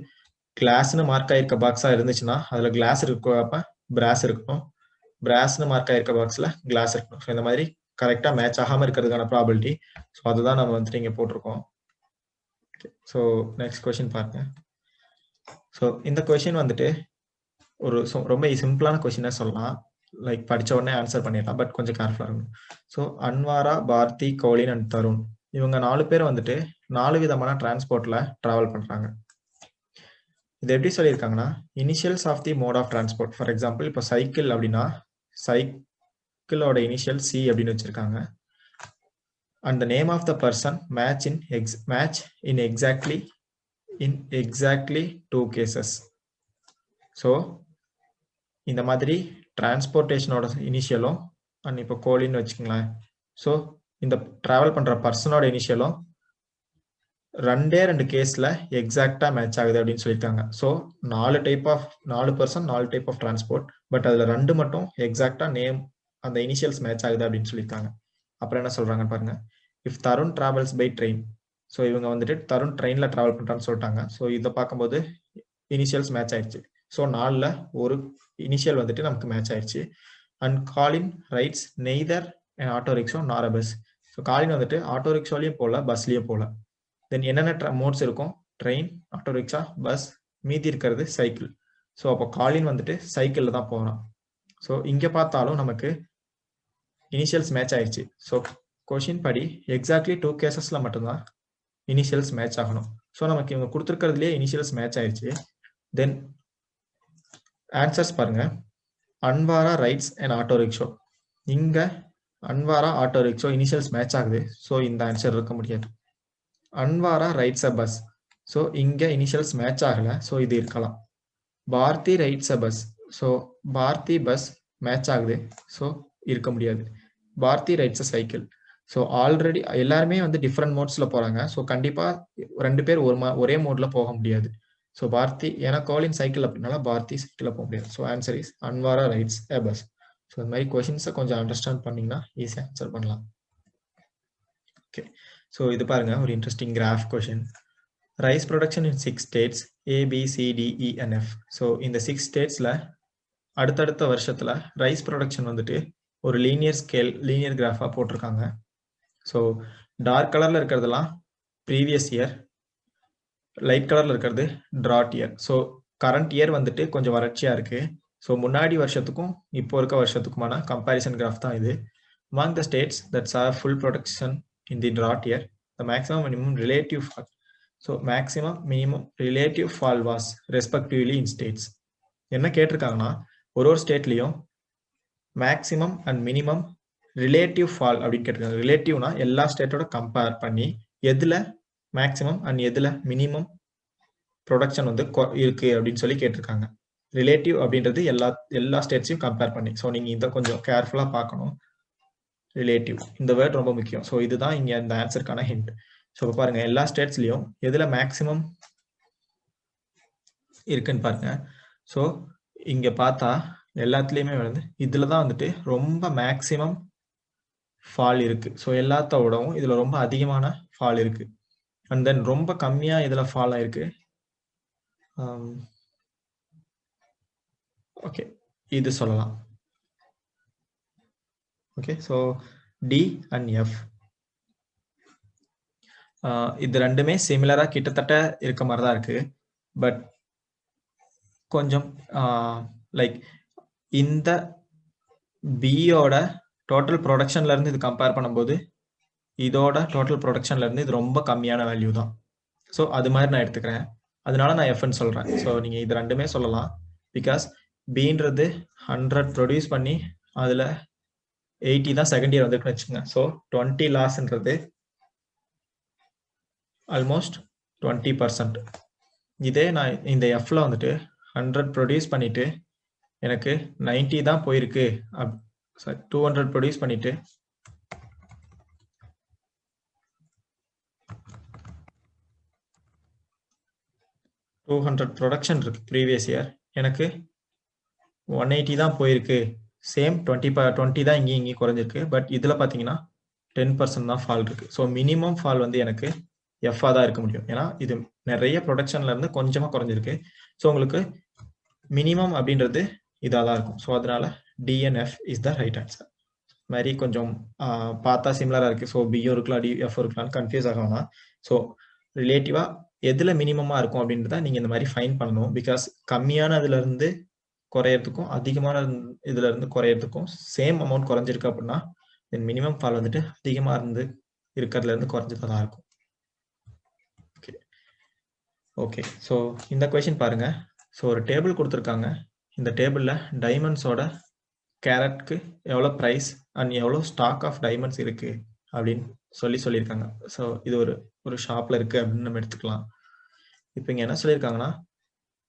கிளாஸ்னு மார்க் ஆயிருக்க பாக்ஸா இருந்துச்சுன்னா அதுல கிளாஸ் இருக்கப்ப பிராஸ் இருக்கணும், பிராஸ்னு மார்க் ஆயிருக்க பாக்ஸ்ல கிளாஸ் இருக்கணும். ஸோ இந்த மாதிரி கரெக்டா மேட்ச் ஆகாம இருக்கிறதுக்கான ப்ராபபிலிட்டி. ஸோ அதுதான் நம்ம வந்துட்டு இங்க போட்டிருக்கோம். ஸோ நெக்ஸ்ட் கொஸ்டின் பாருங்க. ஸோ இந்த கொஸ்டின் வந்துட்டு ஒரு ரொம்ப சிம்பிளான கொஸ்டினே சொல்லலாம். லைக் படிச்ச உடனே ஆன்சர் பண்ணிடலாம், பட் கொஞ்சம் கேர்ஃபுல்லா இருக்கணும். So அன்வாரா, Parthi, choline and Tarun இவங்க 4 பேர் வந்துட்டு 4 விதமான டிரான்ஸ்போர்ட்ல டிராவல் பண்றாங்க. இது எப்படி சொல்லியிருக்காங்கன்னா, initials of the mode of transport. For example இப்போ சைக்கிள் அப்படின்னா சைக்கிளோட இனிஷியல் சி அப்படின்னு வச்சிருக்காங்க. And the name of the person match in exactly 2 cases. So இந்த மாதிரி டிரான்ஸ்போர்ட்டேஷனோட இனிஷியலும் அண்ட் இப்போ கோலின்னு வச்சுக்கோங்களேன். ஸோ இந்த டிராவல் பண்ற பர்சனோட இனிஷியலும் 2 கேஸ்ல எக்ஸாக்டா மேட்ச் ஆகுது அப்படின்னு சொல்லியிருக்காங்க. So 4 person 4 type of transport, but அதுல 2 மட்டும் எக்ஸாக்டா நேம் அந்த இனிஷியல்ஸ் மேட்ச் ஆகுது அப்படின்னு சொல்லியிருக்காங்க. அப்புறம் என்ன சொல்றாங்க பாருங்க, if Tarun travels by train. So இவங்க வந்துட்டு தருண் ட்ரெயின்ல டிராவல் பண்றான்னு சொல்லிட்டாங்க. ஸோ இதை பார்க்கும்போது இனிஷியல்ஸ் மேட்ச் ஆயிடுச்சு. ஸோ 4ல ஒரு இனிஷியல் வந்துட்டு நமக்கு மேட்ச் ஆயிடுச்சு. And Colin rides neither auto rickshaw nor a bus. So காலின் வந்துட்டு ஆட்டோ ரிக்ஷாலையும் போகல, பஸ்லயும் போகல. தென் என்னென்ன மோட்ஸ் இருக்கும், ட்ரெயின், ஆட்டோ ரிக்ஷா, பஸ், மீதி இருக்கிறது சைக்கிள். ஸோ அப்போ காலின் வந்துட்டு சைக்கிள்ல தான் போகிறான். ஸோ இங்க பார்த்தாலும் நமக்கு இனிஷியல்ஸ் மேட்ச் ஆயிடுச்சு. ஸோ கொஷின் படி எக்ஸாக்ட்லி 2 கேசஸ்ல மட்டும்தான் இனிஷியல்ஸ் மேட்ச் ஆகணும். ஸோ நமக்கு இவங்க கொடுத்துருக்கிறதுலேயே இனிஷியல்ஸ் மேட்ச் ஆயிடுச்சு. தென் ஆன்சர்ஸ் பாருங்க, Anwara rides and auto rickshaw. இங்க Anwara auto rickshaw initials match ஆகுது. ஸோ இந்த ஆன்சர் இருக்க முடியாது. Anwara rides a bus. So இங்க இனிஷியல்ஸ் மேட்ச் ஆகல. ஸோ இது இருக்கலாம். Parthi rides a bus. So Parthi bus match ஆகுது. ஸோ இருக்க முடியாது. Parthi rides a cycle. So already எல்லாருமே வந்து டிஃப்ரெண்ட் மோட்ஸ்ல போறாங்க. ஸோ கண்டிப்பா 2 பேர் ஒரே மோட்ல போக முடியாது. ஸோ பார்த்தி, ஏன்னா கோலின் சைக்கிள் அப்படின்னால பார்த்தி சைக்கிள்ல போக முடியாது. So answer is Anwara rides a bus. So இந்த மாதிரி கொஸ்டின்ஸை கொஞ்சம் அண்டர்ஸ்டாண்ட் பண்ணீங்கன்னா ஈஸியாக ஆன்சர் பண்ணலாம். ஓகே, ஸோ இது பாருங்க ஒரு interesting graph question. Rice production இன் 6 states ABCDENF. ஸோ இந்த 6 ஸ்டேட்ஸ்ல அடுத்தடுத்த வருஷத்துல ரைஸ் ப்ரொடக்ஷன் வந்துட்டு ஒரு லீனியர் கிராஃபா போட்டிருக்காங்க. ஸோ டார்க் கலர்ல இருக்கிறதெல்லாம் ப்ரீவியஸ் இயர், லைட் கலர்ல இருக்கிறது ட்ராட் இயர். ஸோ கரண்ட் இயர் வந்துட்டு கொஞ்சம் வறட்சியா இருக்கு. ஸோ முன்னாடி வருஷத்துக்கும் இப்போ இருக்க வருஷத்துக்குமான கம்பேரிசன் கிராஃப் தான் இது. Among the states that saw full production in the drought year, the maximum minimum relative fall. So maximum minimum relative fall was respectively in states. என்ன கேட்டிருக்காங்கன்னா ஒரு ஸ்டேட்லயும் maximum and minimum relative fall அப்படின்னு கேட்டிருக்காங்க. ரிலேட்டிவ்னா எல்லா ஸ்டேட்டோட கம்பேர் பண்ணி எதுல மேக்ஸிமம் அண்ட் எதுல மினிமம் ப்ரொடக்ஷன் வந்து இருக்கு அப்படின்னு சொல்லி கேட்டிருக்காங்க. ரிலேட்டிவ் அப்படின்றது எல்லா ஸ்டேட்ஸையும் கம்பேர் பண்ணி. ஸோ நீங்க இதை கொஞ்சம் கேர்ஃபுல்லா பார்க்கணும். ரிலேட்டிவ் இந்த வேர்ட் ரொம்ப முக்கியம். ஸோ இதுதான் இங்க இந்த ஆன்சருக்கான ஹிண்ட். ஸோ பாருங்க எல்லா ஸ்டேட்ஸ்லயும் எதுல மேக்ஸிமம் இருக்குன்னு பாருங்க. ஸோ இங்க பார்த்தா எல்லாத்துலயுமே வந்து இதுலதான் வந்துட்டு ரொம்ப மேக்ஸிமம் ஃபால் இருக்கு. ஸோ எல்லாத்தோடவும் இதுல ரொம்ப அதிகமான ஃபால் இருக்கு. அண்ட் தென் ரொம்ப கம்மியா இதுல ஃபால் ஆயிருக்கு. ஓகே, இது சொல்லலாம். Okay, so D and F இது ரெண்டுமே சிமிலரா கிட்டத்தட்ட இருக்க மாதிரி தான் இருக்கு. பட் கொஞ்சம் லைக் இந்த பியோட டோட்டல் ப்ரொடக்ஷன்ல இருந்து இது கம்பேர் பண்ணும்போது இதோட டோட்டல் ப்ரொடக்ஷன்ல இருந்து இது ரொம்ப கம்மியான வேல்யூ தான். ஸோ அது மாதிரி நான் எடுத்துக்கிறேன். அதனால நான் எஃப்னு சொல்றேன். ஸோ நீங்க இது ரெண்டுமே சொல்லலாம். பிகாஸ் பின்றது 100 ப்ரொடியூஸ் பண்ணி அதுல 80 தான் செகண்ட் இயர் வந்துருக்குன்னு வச்சுக்கோங்க. ஸோ 20 லாஸ்ன்றது ஆல்மோஸ்ட் 20%. இதே நான் இந்த எஃப்ல வந்துட்டு 100 ப்ரொடியூஸ் பண்ணிட்டு எனக்கு 90 தான் போயிருக்கு. 200 ப்ரொடியூஸ் பண்ணிட்டு 200 ப்ரொடக்ஷன் இருக்கு ப்ரீவியஸ் இயர், எனக்கு 180 தான் போயிருக்கு. சேம் 20 தான் இங்கேயும் குறைஞ்சிருக்கு. பட் இதுல பாத்தீங்கன்னா 10% தான் ஃபால் இருக்கு. ஸோ மினிமம் ஃபால் வந்து எனக்கு எஃப்ஆ தான் இருக்க முடியும். ஏன்னா இது நிறைய ப்ரொடக்ஷன்ல இருந்து கொஞ்சமா குறைஞ்சிருக்கு. ஸோ உங்களுக்கு மினிமம் அப்படின்றது இதாக தான் இருக்கும். ஸோ அதனால TNF is the right answer. மாதிரி கொஞ்சம் பார்த்தா சிமிலரா இருக்கு. ஸோ பியும் இருக்கலாம் டிஎஃப் இருக்கலாம்னு கன்ஃபியூஸ் ஆகலாம். ஸோ ரிலேட்டிவா எதுல மினிமமா இருக்கும் அப்படின்றத நீங்க இந்த மாதிரி ஃபைன் பண்ணணும். பிகாஸ் கம்மியானதுல இருந்து குறையறதுக்கும் அதிகமான இதுல இருந்து குறையறதுக்கும் சேம் அமௌண்ட் குறைஞ்சிருக்கு அப்படின்னா மினிமம் ஃபால் வந்துட்டு அதிகமா இருந்து இருக்கிறதுல இருந்து குறைஞ்சதா தான் இருக்கும். ஓகே ஓகே ஸோ இந்த கொஸ்டின் பாருங்க. ஸோ ஒரு டேபிள் கொடுத்துருக்காங்க. இந்த டேபிள்ல டைமண்ட்ஸோட கேரட்க்கு எவ்வளோ ப்ரைஸ் அண்ட் எவ்வளோ ஸ்டாக் ஆஃப் டைமண்ட்ஸ் இருக்கு அப்படின்னு சொல்லியிருக்காங்க. ஸோ இது ஒரு ஷாப்ல இருக்கு அப்படின்னு நம்ம எடுத்துக்கலாம். இப்போ இங்க என்ன சொல்லியிருக்காங்கன்னா,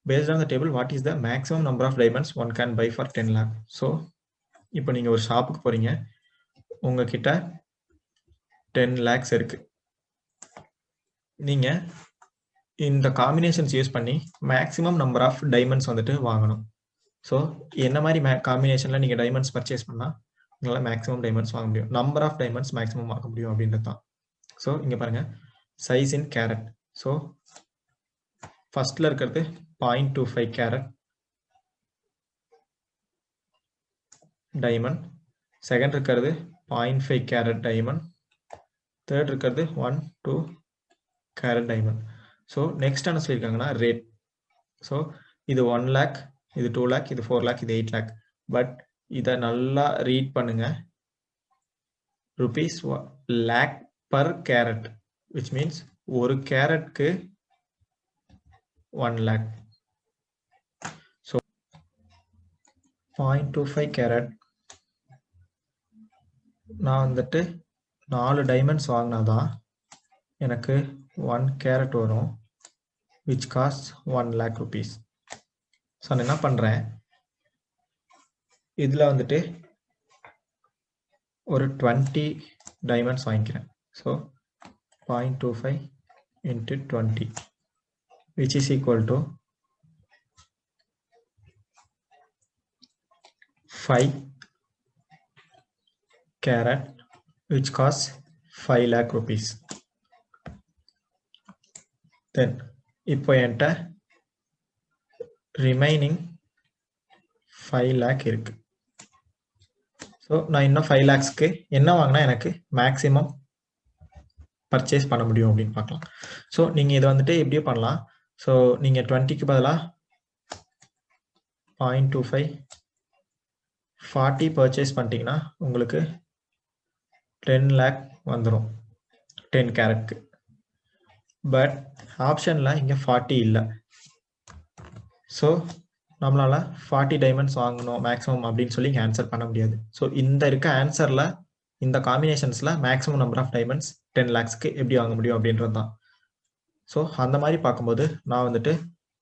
based on the table what is the maximum number of diamonds one can buy for 10 lakh. So இப்போ நீங்க ஒரு ஷாப்புக்கு போறீங்க, உங்ககிட்ட 10 lakhs இருக்கு. நீங்க இந்த காம்பினேஷன்ஸ் யூஸ் பண்ணி மேக்ஸிமம் நம்பர் ஆஃப் டைமண்ட்ஸ் வந்துட்டு வாங்கணும். ஸோ என்ன மாதிரி காம்பினேஷன்ல நீங்க டைமண்ட்ஸ் பர்ச்சேஸ் பண்ணா உங்களால் மேக்ஸிமம் டைமண்ட்ஸ் வாங்க முடியும், நம்பர் ஆஃப் டைமண்ட்ஸ் மேக்ஸிமம் வாங்க முடியும் அப்படின்றது தான். ஸோ இங்க பாருங்க, சைஸ் இன் கேரட். ஸோ ஃபர்ஸ்ட்ல இருக்கிறது 0.25 கேரட் டைமண்ட், செகண்ட் இருக்கிறது 0.5 கேரட் டைமண்ட், தேர்ட் இருக்கிறது 1-2 கேரட் டைமண்ட். ஸோ நெக்ஸ்ட் என்ன சொல்லியிருக்காங்கன்னா ரேட். ஸோ இது 1 lakh, இது 2 lakh, இது 4 lakh, இது 8 lakh. பட் இதை நல்லா ரீட் பண்ணுங்க. rupees lakh per carat, which means ஒரு கேரட்க்கு 1 lakh. So 0.25 கேரட் நான் வந்துட்டு 4 டைமண்ட்ஸ் வாங்கினாதான் எனக்கு 1 கேரட் வரும், which costs 1 lakh rupees. So நான் என்ன பண்றேன், இதுல வந்துட்டு ஒரு 20 டைமண்ட்ஸ் வாங்கிக்கிறேன். So 0.25 into 20 which is equal to 5 carat which costs 5 lakh rupees. Then இப்போ என்கிட்ட ரிமைனிங் 5 lakh இருக்கு. ஸோ நான் இன்னும் 5 lakhsக்கு என்ன வாங்கினா எனக்கு மேக்ஸிமம் பர்ச்சேஸ் பண்ண முடியும் அப்படின்னு பார்க்கலாம். ஸோ நீங்கள் இதை வந்துட்டு எப்படியும் பண்ணலாம். ஸோ நீங்கள் 20க்கு பதிலாக 0.25 40 பர்ச்சேஸ் பண்ணிட்டீங்கன்னா உங்களுக்கு 10 lakh வந்துடும் 10 கேரட்க்கு. பட் ஆப்ஷனில் இங்கே 40 இல்லை. ஸோ நம்மளால 40 டைமண்ட்ஸ் வாங்கணும் மேக்ஸிமம் அப்படின்னு சொல்லி இங்கே ஆன்சர் பண்ண முடியாது. ஸோ இந்த இருக்க ஆன்சரில் இந்த காம்பினேஷன்ஸில் மேக்ஸிமம் நம்பர் ஆஃப் டைமண்ட்ஸ் 10 lakhsக்கு எப்படி வாங்க முடியும் அப்படின்றது தான். ஸோ அந்த மாதிரி பார்க்கும்போது நான் வந்துட்டு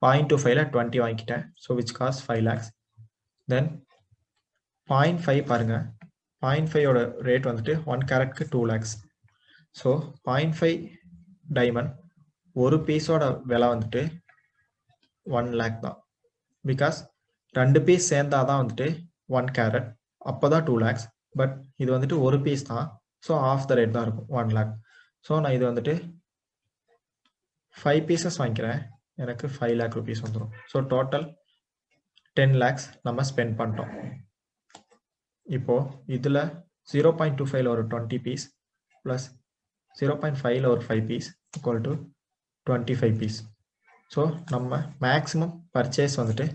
0.25ல 20 வாங்கிக்கிட்டேன். So which cost 5 lakhs. Then 0.5 பாருங்க, 0.5ஓட ரேட் வந்துட்டு 1 கேரட்க்கு 2 lakhs. ஸோ 0.5 டைமண்ட் ஒரு பீஸோட விலை வந்துட்டு 1 lakh தான். பிகாஸ் 2 பீஸ் சேர்ந்தாதான் வந்துட்டு 1 கேரட், அப்போதான் 2 lakhs. பட் இது வந்துட்டு ஒரு பீஸ் தான். ஸோ ஆஃப் த ரேட் தான் இருக்கும் 1 lakh. ஸோ நான் இது வந்துட்டு 5 பீசஸ் வாங்கிக்கிறேன், எனக்கு 5 lakh rupees வந்துடும். ஸோ டோட்டல் 10 lakhs நம்ம ஸ்பெண்ட் பண்ணிட்டோம். இப்போ இதுல 0.25ல ஒரு 20 பீஸ் பிளஸ் 0.5ல ஒரு 5 piece equal to 25 piece. So நம்ம மேக்ஸிமம் பர்ச்சேஸ் வந்துட்டு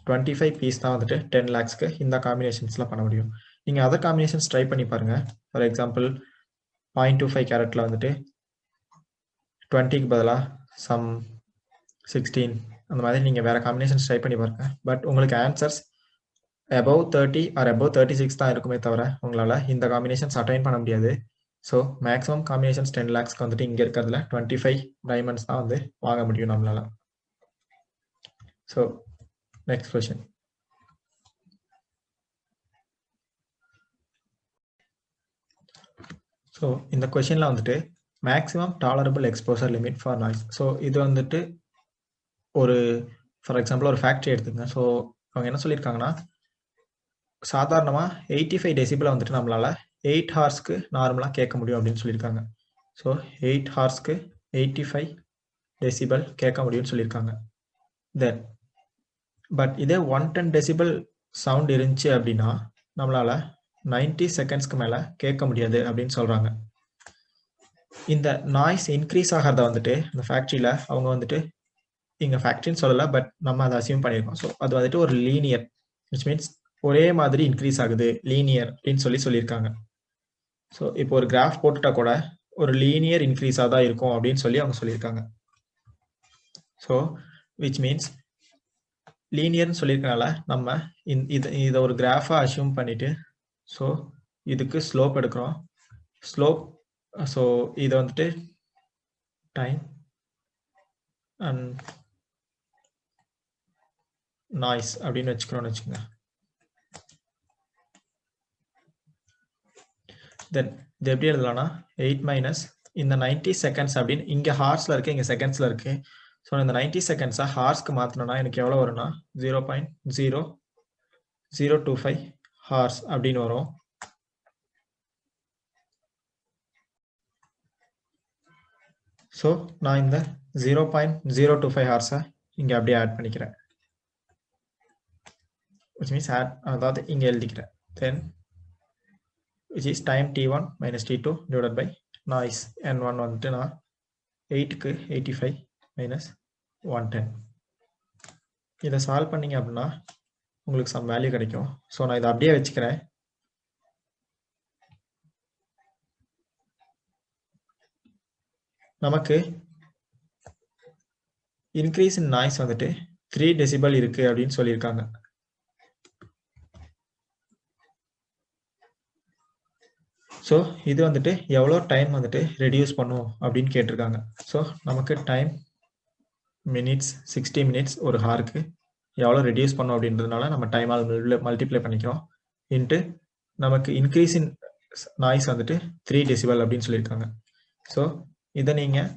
25 பீஸ் தான் வந்துட்டு 10 lakhsக்கு இந்த காம்பினேஷன்ஸ்ல பண்ண முடியும். நீங்க அதர் காம்பினேஷன்ஸ் ட்ரை பண்ணி பாருங்க. ஃபார் எக்ஸாம்பிள் 0.25 கேரட்ல வந்துட்டு 20க்கு பதிலாக சம் 16 அந்த மாதிரி நீங்க வேற காம்பினேஷன்ஸ் ட்ரை பண்ணி பாருங்க. பட் உங்களுக்கு ஆன்சர்ஸ் above 30 or above 36 தான் இருக்குமே தவிர உங்களால இந்த காம்பினேஷன்ஸ் அட்டைன் பண்ண முடியாது. ஸோ மேக்ஸிமம் காம்பினேஷன்ஸ் 10 lakhsக்கு வந்துட்டு இங்க இருக்கிறதுல 25 டைமண்ட்ஸ் தான் வந்து வாங்க முடியும் நம்மளால. So next question. ஸோ இந்த கொஸ்டின்ல வந்துட்டு maximum tolerable exposure limit for noise. So இது வந்துட்டு ஒரு ஃபார் எக்ஸாம்பிள் ஒரு ஃபேக்ட்ரி எடுத்துங்க. ஸோ அவங்க என்ன சொல்லியிருக்காங்கன்னா சாதாரணமாக 85 டெசிபிளை வந்துட்டு நம்மளால 8 ஹார்ஸ்க்கு நார்மலாக கேட்க முடியும் அப்படின்னு சொல்லியிருக்காங்க. ஸோ 8 ஹார்ஸ்க்கு 85 டெசிபிள் கேட்க முடியும்னு சொல்லியிருக்காங்க. தென் பட் இதே 110 டெசிபிள் சவுண்ட் இருந்துச்சு அப்படின்னா நம்மளால 90 செகண்ட்ஸ்க்கு மேலே கேட்க முடியாது அப்படின்னு சொல்கிறாங்க. இந்த நாய்ஸ் இன்க்ரீஸ் ஆகிறத வந்துட்டு இந்த ஃபேக்ட்ரியில் அவங்க வந்துட்டு இங்கே ஃபேக்ட்ரின்னு சொல்லலை, பட் நம்ம அதை அசியூம் பண்ணியிருக்கோம். ஸோ அது வந்துட்டு ஒரு லீனியர், விச் மீன்ஸ் ஒரே மாதிரி இன்க்ரீஸ் ஆகுது, லீனியர் அப்படின்னு சொல்லியிருக்காங்க. ஸோ இப்போ ஒரு கிராஃப் போட்டுட்டா கூட ஒரு லீனியர் இன்க்ரீஸாக தான் இருக்கும் அப்படின்னு சொல்லி அவங்க சொல்லியிருக்காங்க. ஸோ விச் மீன்ஸ் லீனியர்னு சொல்லியிருக்கனால நம்ம இதை ஒரு கிராஃபாக அசியூம் பண்ணிட்டு ஸோ இதுக்கு ஸ்லோப் எடுக்கிறோம். ஸ்லோப் ஸோ இதை வந்துட்டு டைம் அண்ட் நாய்ஸ் அப்படின்னு வச்சுக்கிறோம்னு வச்சுக்கோங்க. தென் இது எப்படி எழுதலாம்னா 8 மைனஸ் இந்த 90 செகண்ட்ஸ் அப்படின்னு இங்கே ஹார்ஸில் இருக்குது, இங்கே செகண்ட்ஸில் இருக்குது. ஸோ இந்த 90 செகண்ட்ஸை ஹார்ஸ்க்கு மாற்றினோன்னா எனக்கு எவ்வளோ வரும்னா 0.0025 ஹார்ஸ் அப்படின்னு வரும். ஸோ நான் இந்த 0.025 ஹார்ஸை இங்கே அப்படியே ஆட் பண்ணிக்கிறேன். which means add, அதாவது இங்கே எழுதிக்கிறேன். then which is time t1 minus t2 divided by noise n1 வந்துட்டு நான் 8க்கு 85 minus 110. இதை சால்வ் பண்ணீங்க அப்படின்னா உங்களுக்கு சம் வேல்யூ கிடைக்கும். ஸோ நான் இதை அப்படியே வச்சுக்கிறேன். நமக்கு இன்க்ரீஸ் இன் நாய்ஸ் வந்துட்டு 3 டெசிபல் இருக்கு அப்படின்னு சொல்லியிருக்காங்க. ஸோ இது வந்துட்டு எவ்வளோ டைம் வந்துட்டு ரெடியூஸ் பண்ணும் அப்படின்னு கேட்டிருக்காங்க. ஸோ நமக்கு டைம் மினிட்ஸ் 60 மினிட்ஸ் ஒரு ஹாருக்கு எவ்வளோ ரெடியூஸ் பண்ணும் அப்படின்றதுனால நம்ம டைமால் மல்டிப்ளை பண்ணிக்கிறோம். இன்ட்டு நமக்கு இன்க்ரீஸ் இன் நாய்ஸ் வந்துட்டு 3 டெசிபல் அப்படின்னு சொல்லியிருக்காங்க. ஸோ இதை நீங்கள்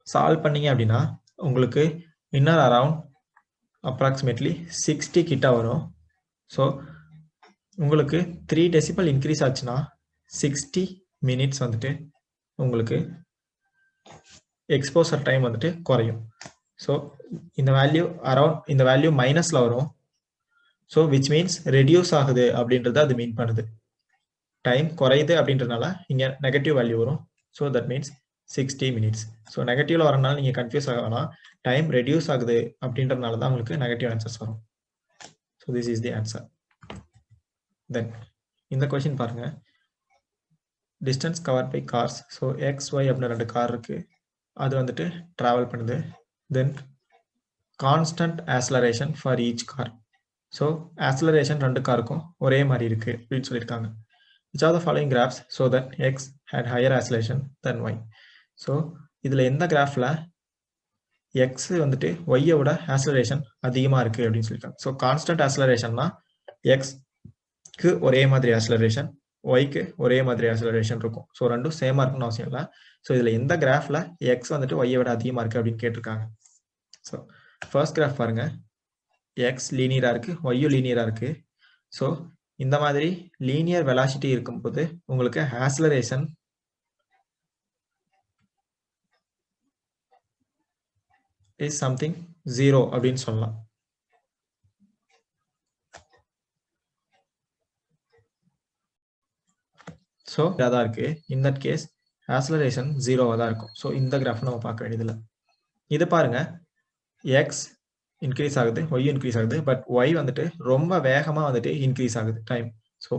சால்வ் பண்ணீங்க அப்படின்னா உங்களுக்கு இன்னர் அரவுண்ட் அப்ராக்சிமேட்லி 60 கிட்ட வரும். ஸோ உங்களுக்கு 3 டெசிபல் இன்க்ரீஸ் ஆச்சுன்னா 60 மினிட்ஸ் வந்துட்டு உங்களுக்கு எக்ஸ்போசர் டைம் வந்துட்டு குறையும். ஸோ இந்த வேல்யூ அரவுண்ட் இந்த வேல்யூ மைனஸில் வரும். ஸோ விச் மீன்ஸ் ரெடியூஸ் ஆகுது அப்படின்றத அது மீன் பண்ணுது. டைம் குறையுது அப்படின்றதுனால இங்கே நெகட்டிவ் வேல்யூ வரும். So that means 60 minutes. So நெகட்டிவ்ல வரனால நீங்கள் கன்ஃபியூஸ் ஆகலாம். டைம் ரெடியூஸ் ஆகுது அப்படின்றதுனால தான் உங்களுக்கு நெகட்டிவ் ஆன்சர்ஸ் வரும். So this is the answer. Then இந்த கொஸ்டின் பாருங்க, distance cover by cars. So X Y அப்படின்னு 2 கார் இருக்கு, அது வந்துட்டு டிராவல் பண்ணுது. Then constant acceleration for each car. So acceleration 2 காருக்கும் ஒரே மாதிரி இருக்கு அப்படின்னு சொல்லியிருக்காங்க. which are the following graphs so that x had higher acceleration than y. So இதில் எந்த கிராஃபில் எக்ஸ் வந்துட்டு ஒய்யை விட ஆக்ஸலரேஷன் அதிகமாக இருக்குது அப்படின்னு சொல்லியிருக்காங்க. ஸோ கான்ஸ்டன்ட் ஆக்ஸலரேஷன்னா எக்ஸ்க்கு ஒரே மாதிரி ஆக்ஸலரேஷன், ஒய்க்கு ஒரே மாதிரி ஆக்ஸலரேஷன் இருக்கும். ஸோ ரெண்டும் சேமாக இருக்குன்னு அவசியம் இல்லை. ஸோ இதில் எந்த கிராஃபில் எக்ஸ் வந்துட்டு ஒய்யை விட அதிகமாக இருக்குது அப்படின்னு கேட்டிருக்காங்க. ஸோ ஃபர்ஸ்ட் கிராஃப் பாருங்க, எக்ஸ் லீனியராக இருக்குது, ஒய்யும் லீனியராக இருக்குது. ஸோ இந்த மாதிரி லீனியர் வெலாசிட்டி இருக்கும்போது உங்களுக்கு ஆக்ஸலரேஷன் இஸ் சம்திங் 0 அப்படின்னு சொல்லலாம். ஸோ அதான் இருக்கு. இன் தட் கேஸ் ஆக்ஸலரேஷன் 0 தான் இருக்கும். ஸோ இந்த கிராஃப் நம்ம பார்க்க வேண்டியதில்லை. இது பாருங்க, எக்ஸ் இன்க்ரீஸ் ஆகுது, ஒய் இன்க்ரீஸ் ஆகுது, பட் ஒய் வந்துட்டு ரொம்ப வேகமாக வந்துட்டு இன்க்ரீஸ் ஆகுது டைம். ஸோ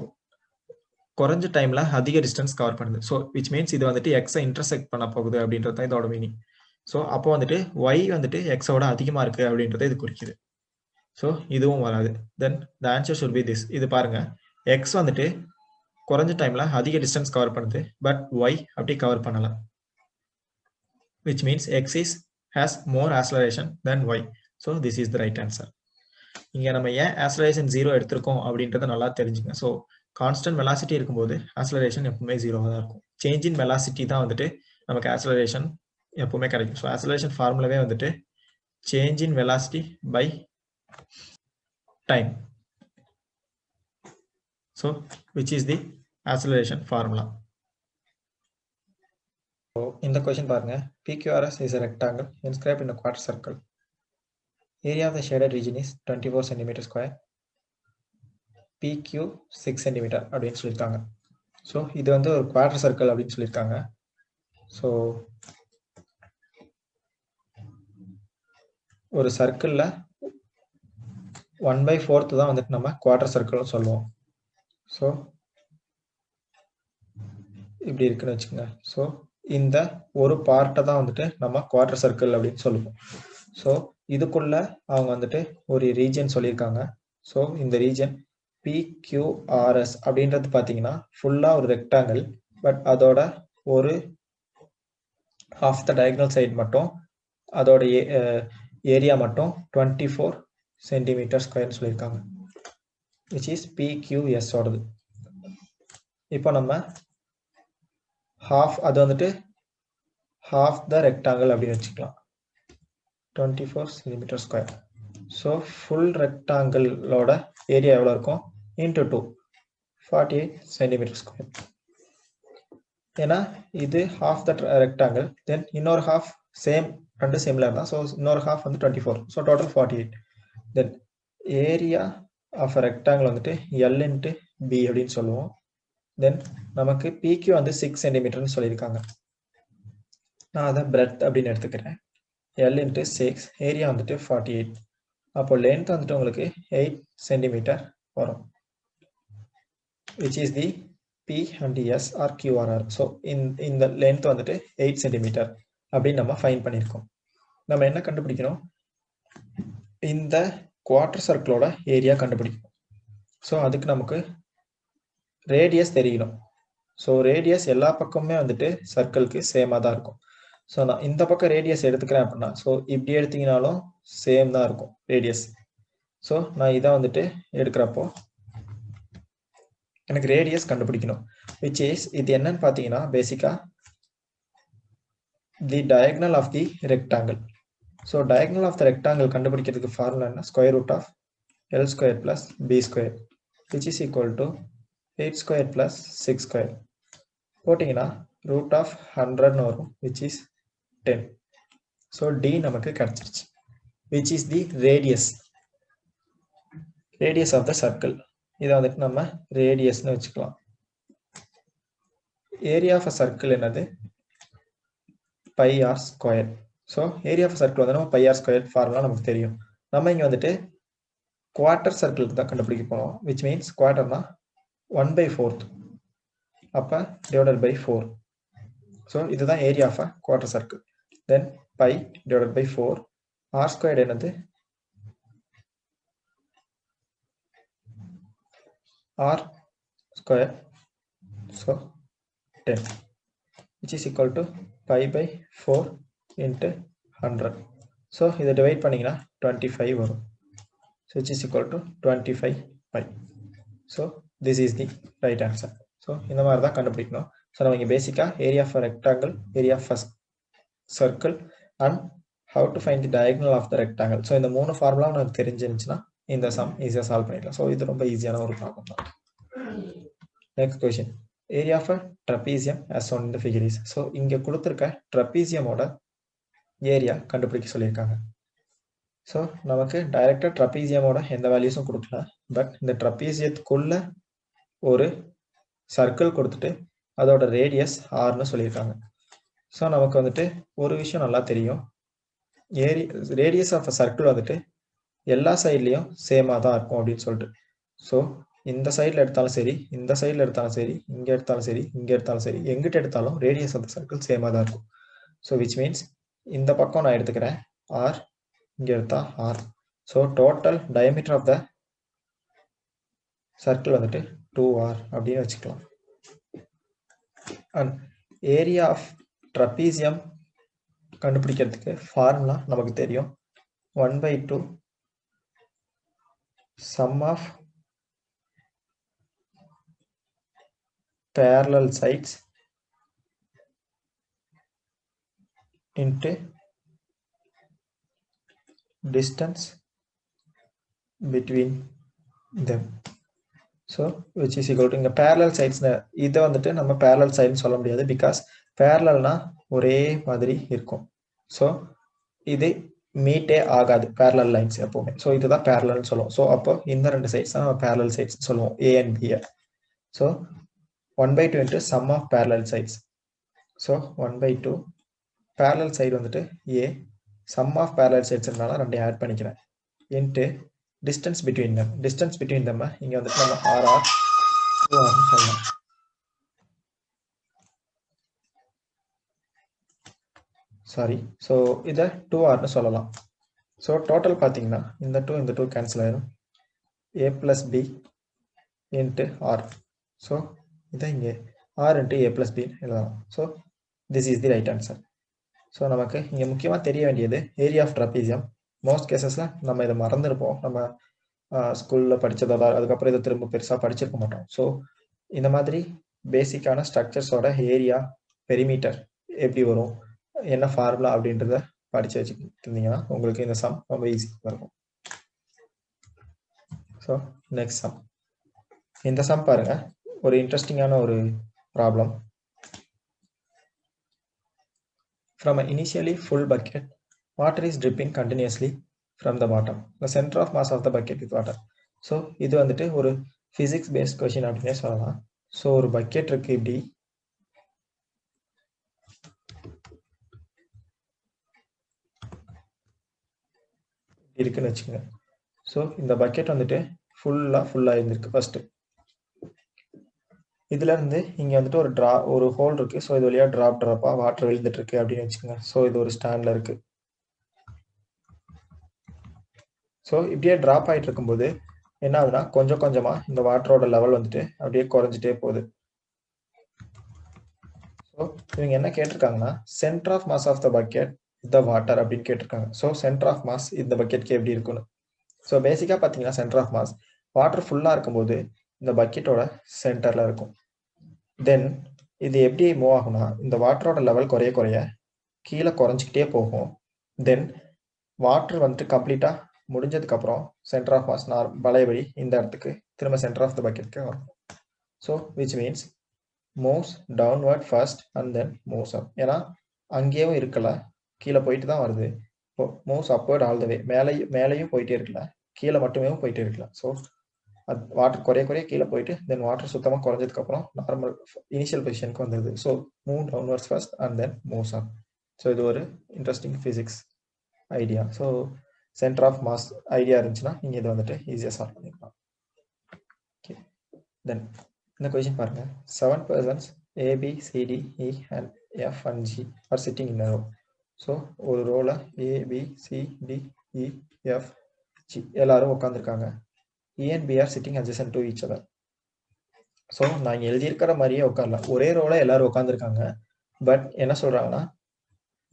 குறைஞ்ச டைம்ல அதிக டிஸ்டன்ஸ் கவர் பண்ணுது. ஸோ விச் மீன்ஸ் இது வந்துட்டு எக்ஸை இன்டர்செக்ட் பண்ண போகுது அப்படின்றது தான் இதோட மீனிங். ஸோ அப்போ வந்துட்டு ஒய் வந்துட்டு எக்ஸோட அதிகமாக இருக்கு அப்படின்றத இது குறிக்குது. ஸோ இதுவும் வராது. Then the answer should be this. இது பாருங்க, எக்ஸ் வந்துட்டு குறைஞ்ச டைம்ல அதிக டிஸ்டன்ஸ் கவர் பண்ணுது, பட் ஒய் அப்படி கவர் பண்ணல. Which means X is has more acceleration than Y. So this is the right answer. இங்க நம்ம ஏன் ஆக்சலரேஷன் 0 எடுத்திருக்கோம் அப்படின்றத நல்லா தெரிஞ்சுங்க. ஸோ கான்ஸ்டன்ட் வெலாசிட்டி இருக்கும்போது ஆக்சலரேஷன் எப்பவுமே 0வா தான் இருக்கும். சேஞ்ச் இன் வெலாசிட்டி தான் வந்துட்டு நமக்கு ஆக்சலரேஷன் எப்பவுமே கிடைக்கும். ஸோ ஆக்சலரேஷன் ஃபார்முலாவே வந்துட்டு change in velocity by time. So which is the acceleration formula. So இந்த கொஸ்டின் பாருங்க, PQRS is a rectangle inscribed in a quarter circle. Area of the shaded region is 24 cm square. PQ 6 cm அப்படின்னு சொல்லியிருக்காங்க. So இது வந்து ஒரு quarter circle அப்படின்னு சொல்லியிருக்காங்க. So ஒரு சர்க்கிளில் 1/4 தான் வந்துட்டு நம்ம குவார்டர் சர்க்கிள்னு சொல்லுவோம். ஸோ இப்படி இருக்குன்னு வச்சுக்கோங்க. ஸோ இந்த ஒரு பார்ட்டை தான் வந்துட்டு நம்ம குவார்டர் சர்க்கிள் அப்படின்னு சொல்லுவோம். ஸோ இதுக்குள்ள அவங்க வந்துட்டு ஒரு ரீஜன் சொல்லியிருக்காங்க. ஸோ இந்த ரீஜன் PQRS அப்படின்றது பார்த்தீங்கன்னா ஃபுல்லாக ஒரு ரெக்டாங்கிள், பட் அதோட ஒரு ஹாஃப் த டயகனல் சைடு மட்டும் அதோட ஏரியா மட்டும் 24 சென்டிமீட்டர் ஸ்கொயர்னு சொல்லியிருக்காங்க, விச் இஸ் PQS ஓடது. இப்போ நம்ம ஹாஃப், அது வந்துட்டு ஹாஃப் த ரெக்டாங்கிள் அப்படின்னு வச்சுக்கலாம், 24 சென்டிமீட்டர் ஸ்கொயர். ஸோ ஃபுல் ரெக்டாங்கிளோட ஏரியா எவ்வளோ இருக்கும், இன்ட்டு 2, 48 சென்டிமீட்டர் ஸ்கொயர். ஏன்னா இது ஹாஃப் த ரெக்டாங்கிள், தென் இன்னொரு ஹாஃப் சேம், ரெண்டு சிமிலர் தான். ஸோ இன்னொரு ஹாஃப் வந்து 24, so total 48. Then area of rectangle வந்துட்டு L இன்ட்டு B அப்படின்னு சொல்லுவோம். தென் நமக்கு PQ வந்து 6 சென்டிமீட்டர்னு சொல்லியிருக்காங்க. நான் அதை பிரெத் அப்படின்னு எடுத்துக்கிறேன். L இன்ட்டு 6, ஏரியா வந்துட்டு 48. அப்போ லென்த் வந்துட்டு உங்களுக்கு 8 சென்டிமீட்டர் வரும், which is the P and S or QRR. So இந்த லென்த் வந்துட்டு 8 சென்டிமீட்டர் அப்படின்னு நம்ம ஃபைண்ட் பண்ணியிருக்கோம். நம்ம என்ன கண்டுபிடிக்கணும், இந்த குவார்டர் சர்க்கிளோட ஏரியா கண்டுபிடிக்கணும். ஸோ அதுக்கு நமக்கு ரேடியஸ் தெரியணும். ஸோ ரேடியஸ் எல்லா பக்கமுமே வந்துட்டு சர்க்கிளுக்கு சேமாக தான் இருக்கும். ஸோ நான் இந்த பக்கம் ரேடியஸ் எடுத்துக்கிறேன் அப்படின்னா, ஸோ இப்படி எடுத்தீங்கனாலும் சேம் தான் இருக்கும் ரேடியஸ். ஸோ நான் இதை வந்துட்டு எடுக்கிறப்போ எனக்கு ரேடியஸ் கண்டுபிடிக்கணும், விச் இஸ் இது என்னன்னு பார்த்தீங்கன்னா பேசிக்காக the diagonal of the rectangle. So diagonal of the rectangle கண்டுபிடிக்கிறதுக்கு ஃபார்முலா என்ன, square root of L square plus B square, which is equal to 8 square plus 6 square. போட்டிங்கன்னா ரூட் ஆஃப் 100ன்னு வரும், விச் இஸ் 10. ஸோ D நமக்கு கிடைச்சிருச்சு, which is the radius of the circle. இதை வந்துட்டு நம்ம ரேடியஸ்னு வச்சுக்கலாம். ஏரியா ஆஃப் அ சர்க்கிள் என்னது, pi r square. So area of circle வந்து நம்ம பை ஆர் ஸ்கொயர் ஃபார்முலா நமக்கு தெரியும். நம்ம இங்கே வந்துட்டு குவார்டர் சர்க்கிளுக்கு தான் கண்டுபிடிக்க போகிறோம், விச் மீன்ஸ் குவார்டர்னா 1/4, அப்போ டிவைடட் பை 4. ஸோ இதுதான் area of a quarter circle. Then pi divided by 4, R squared என்னது, r square, so 10, which is equal to pi by 4 into 100. so இதை divide பண்ணிங்கன்னா 25 வரும், so which is equal to 25 pi. so this is the right answer. so இந்த மாதிரி தான் கண்டுபிடிக்கணும். so நம்ம இங்கே பேசிக்கா area of a rectangle, area of a circle and how to find the diagonal of the rectangle. so இந்த மூணு formula நமக்கு தெரிஞ்சிருந்துச்சுன்னா இந்த சம் ஈஸியாக சால்வ் பண்ணிடலாம். ஸோ இது ரொம்ப ஈஸியான ஒரு ப்ராப்ளம் தான். Next question, area of a trapezium as shown in the figure is. So இங்கே கொடுத்துருக்க ட்ரபீசியமோட ஏரியா கண்டுபிடிக்க சொல்லியிருக்காங்க. ஸோ நமக்கு டைரக்டாக ட்ரபீசியமோட எந்த வேல்யூஸும் கொடுக்கல, பட் இந்த ட்ரபீசியத்துக்குள்ள ஒரு சர்க்கிள் கொடுத்துட்டு அதோட ரேடியஸ் ஆர்னு சொல்லியிருக்காங்க. ஸோ நமக்கு வந்துட்டு ஒரு விஷயம் நல்லா தெரியும், ரேடியஸ் ஆஃப் அ சர்க்கிள் வந்துட்டு எல்லா சைட்லையும் சேமாக தான் இருக்கும் அப்படின்னு சொல்லிட்டு. ஸோ இந்த சைடில் எடுத்தாலும் சரி, இந்த சைடில் எடுத்தாலும் சரி, இங்கே எடுத்தாலும் சரி, இங்கே எடுத்தாலும் சரி, எங்கிட்ட எடுத்தாலும் ரேடியஸ் ஆஃப் த சர்க்கிள் சேமாக தான் இருக்கும். ஸோ விச் மீன்ஸ் இந்த பக்கம் நான் எடுத்துக்கிறேன் ஆர், இங்கே எடுத்தா R. So total diameter of the circle வந்துட்டு 2r அப்படின்னு வச்சுக்கலாம். அண்ட் ஏரியா ஆஃப் ட்ரபீசியம் கண்டுபிடிக்கிறதுக்கு ஃபார்முலா நமக்கு தெரியும். 1/2 sum of parallel sides into distance between them. So which is equal to இங்க parallel sides. இதை வந்துட்டு நம்ம parallel side சொல்ல முடியாது because parallelனா ஒரே மாதிரி இருக்கும். ஸோ இது மீட்டே ஆகாது parallel lines எப்பவுமே. ஸோ இதுதான் parallel சொல்லுவோம். ஸோ அப்போ இந்த ரெண்டு சைட்ஸ் தான் நம்ம parallel sides சொல்லுவோம், A and B. So 1/2 into sum of parallel sides. So 1/2 parallel side வந்துட்டு A, sum of parallel sides இருந்தாலும் ரெண்டையும் ஆட் பண்ணிக்கிறேன் into distance between them. Distance between them இங்க வந்துட்டு நம்ம RR 2R சொல்லலாம். சாரி, ஸோ இதை 2R சொல்லலாம். ஸோ டோட்டல் பார்த்தீங்கன்னா இந்த 2 கேன்சல் ஆயிடும். A plus B into R. So இதை இங்கே R into A plus B எழுதலாம். So this is the right answer. So நமக்கு இங்கே முக்கியமாக தெரிய வேண்டியது ஏரியா ஆஃப் ட்ரபீசியம். மோஸ்ட் கேசஸில் நம்ம இதை மறந்துருப்போம். நம்ம ஸ்கூலில் படித்ததா, அதுக்கப்புறம் இதை திரும்ப பெருசாக படிச்சிருக்க மாட்டோம். ஸோ இந்த மாதிரி பேசிக்கான ஸ்ட்ரக்சர்ஸோட ஏரியா, பெரிமீட்டர் எப்படி வரும், என்ன ஃபார்முலா அப்படின்றத படித்து வச்சுருந்தீங்கன்னா உங்களுக்கு இந்த சம் ரொம்ப ஈஸியாக இருக்கும். So next sum. இந்த சம் பாருங்க, ஒரு இன்ட்ரெஸ்டிங்கான ஒரு problem. From an initially full bucket, water is dripping continuously from the bottom. The center of mass of the bucket is water. So இது வந்துட்டு ஒரு physics based question அப்படின்னே சொல்லலாம். ஸோ ஒரு பக்கெட் இருக்கு, இப்படி இருக்குன்னு வச்சுக்கோங்க. ஸோ இந்த பக்கெட் வந்துட்டு ஃபுல்லாக இருந்திருக்கு ஃபர்ஸ்ட். இதுல இருந்து இங்க வந்துட்டு ஒரு ஹோல் இருக்கு. ஸோ இது வழியா ட்ராப்பா வாட்டர் விழுந்துட்டு இருக்கு அப்படின்னு வச்சுக்கோங்க. ஸோ இது ஒரு ஸ்டாண்ட்ல இருக்கு. ஸோ இப்படியே டிராப் ஆயிட்டு இருக்கும்போது என்ன ஆகுதுன்னா கொஞ்சம் கொஞ்சமா இந்த வாட்டரோட லெவல் வந்துட்டு அப்படியே குறைஞ்சிட்டே போகுது. ஸோ இவங்க என்ன கேட்டிருக்காங்கன்னா centre of mass of the bucket the water அப்படின்னு கேட்டிருக்காங்க. ஸோ சென்டர் ஆஃப் மாஸ் இந்த பக்கெட்க்கு எப்படி இருக்குன்னு. ஸோ பேசிக்கா பார்த்தீங்கன்னா சென்டர் ஆஃப் மாஸ் வாட்டர் ஃபுல்லா இருக்கும்போது இந்த பக்கெட்டோட சென்டர்ல இருக்கும். தென் இது எப்படி மூவ் ஆகும்னா இந்த வாட்டரோட லெவல் குறைய கீழே குறைஞ்சிக்கிட்டே போகும். தென் வாட்டர் வந்துட்டு கம்ப்ளீட்டா முடிஞ்சதுக்கு அப்புறம் சென்டர் ஆஃப் மாஸ் பழையபடி இந்த இடத்துக்கு திரும்ப சென்டர் ஆஃப் த பக்கெட்க்கு வரும். So which means moves downward first and then moves up. ஏன்னா அங்கேயும் இருக்கல, கீழே போயிட்டு தான் வருது. Moves upward all the way. மேலேயும் போயிட்டே இருக்கல, கீழே மட்டுமே போயிட்டே இருக்கல. ஸோ வாட்டர் குறைய கீழே போயிட்டு தென் வாட்டர் சுத்தமாக குறைஞ்சதுக்கு அப்புறம் நார்மல் இனிஷியல் பொசிஷனுக்கு வந்துடுது. So move downwards first and then moves up. So இது ஒரு interesting physics idea. So centre of mass idea இருந்துச்சுன்னா நீங்கள் இதை வந்துட்டு ஈஸியாக சால்வ் பண்ணிக்கலாம். ஓகே, தென் இந்த கொஸ்டின் பாருங்க. 7 persons A, B, C, D, E and F and G are sitting in a row. So ஒரு ரோல A, B, C, D, E, F, G எல்லாரும் உட்காந்துருக்காங்க. E and B are sitting adjacent to each other. So நான் இங்கே எழுதியிருக்கிற மாதிரியே உட்காரல, ஒரே ரோல எல்லாரும் உட்காந்துருக்காங்க. பட் என்ன சொல்றாங்கன்னா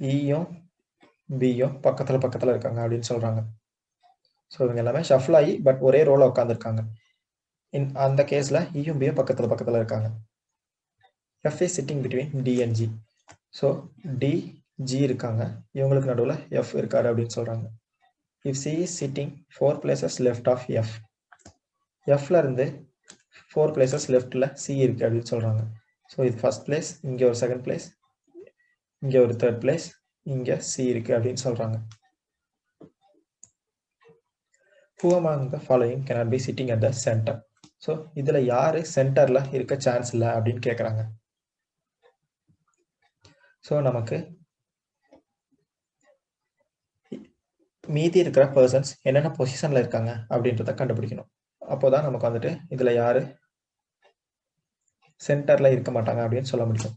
ஈயும் பியும் பக்கத்துல இருக்காங்க அப்படின்னு சொல்றாங்க. ஸோ இவங்க எல்லாமே ஷஃபிள் ஆகி பட் ஒரே ரோல உட்காந்துருக்காங்க. அந்த கேஸ்ல ஈயும் பியும் பக்கத்துல இருக்காங்க. F is sitting between D and G. So D G இருக்காங்க, இவங்களுக்கு நடுவில் எஃப் இருக்காரு அப்படின்னு சொல்றாங்க. If C is sitting 4 places left of F, எஃப்ல இருந்து 4 places leftல சி இருக்கு அப்படின்னு சொல்றாங்க. ஸோ இது ஃபர்ஸ்ட் பிளேஸ், இங்க ஒரு செகண்ட் பிளேஸ், இங்க ஒரு தேர்ட் பிளேஸ், இங்க சி இருக்கு அப்படின்னு சொல்றாங்க. Who among the following cannot be sitting at the center? So இதுல யாரு சென்டர்ல இருக்க சான்ஸ் இல்லை அப்படின்னு கேட்குறாங்க. ஸோ நமக்கு மீதி இருக்கிற பர்சன்ஸ் என்னென்ன பொசிஷன்ல இருக்காங்க அப்படின்றத கண்டுபிடிக்கணும். அப்போதான் நமக்கு வந்துட்டு இதுல யாரு சென்டர்ல இருக்க மாட்டாங்க அப்படின்னு சொல்ல முடியும்.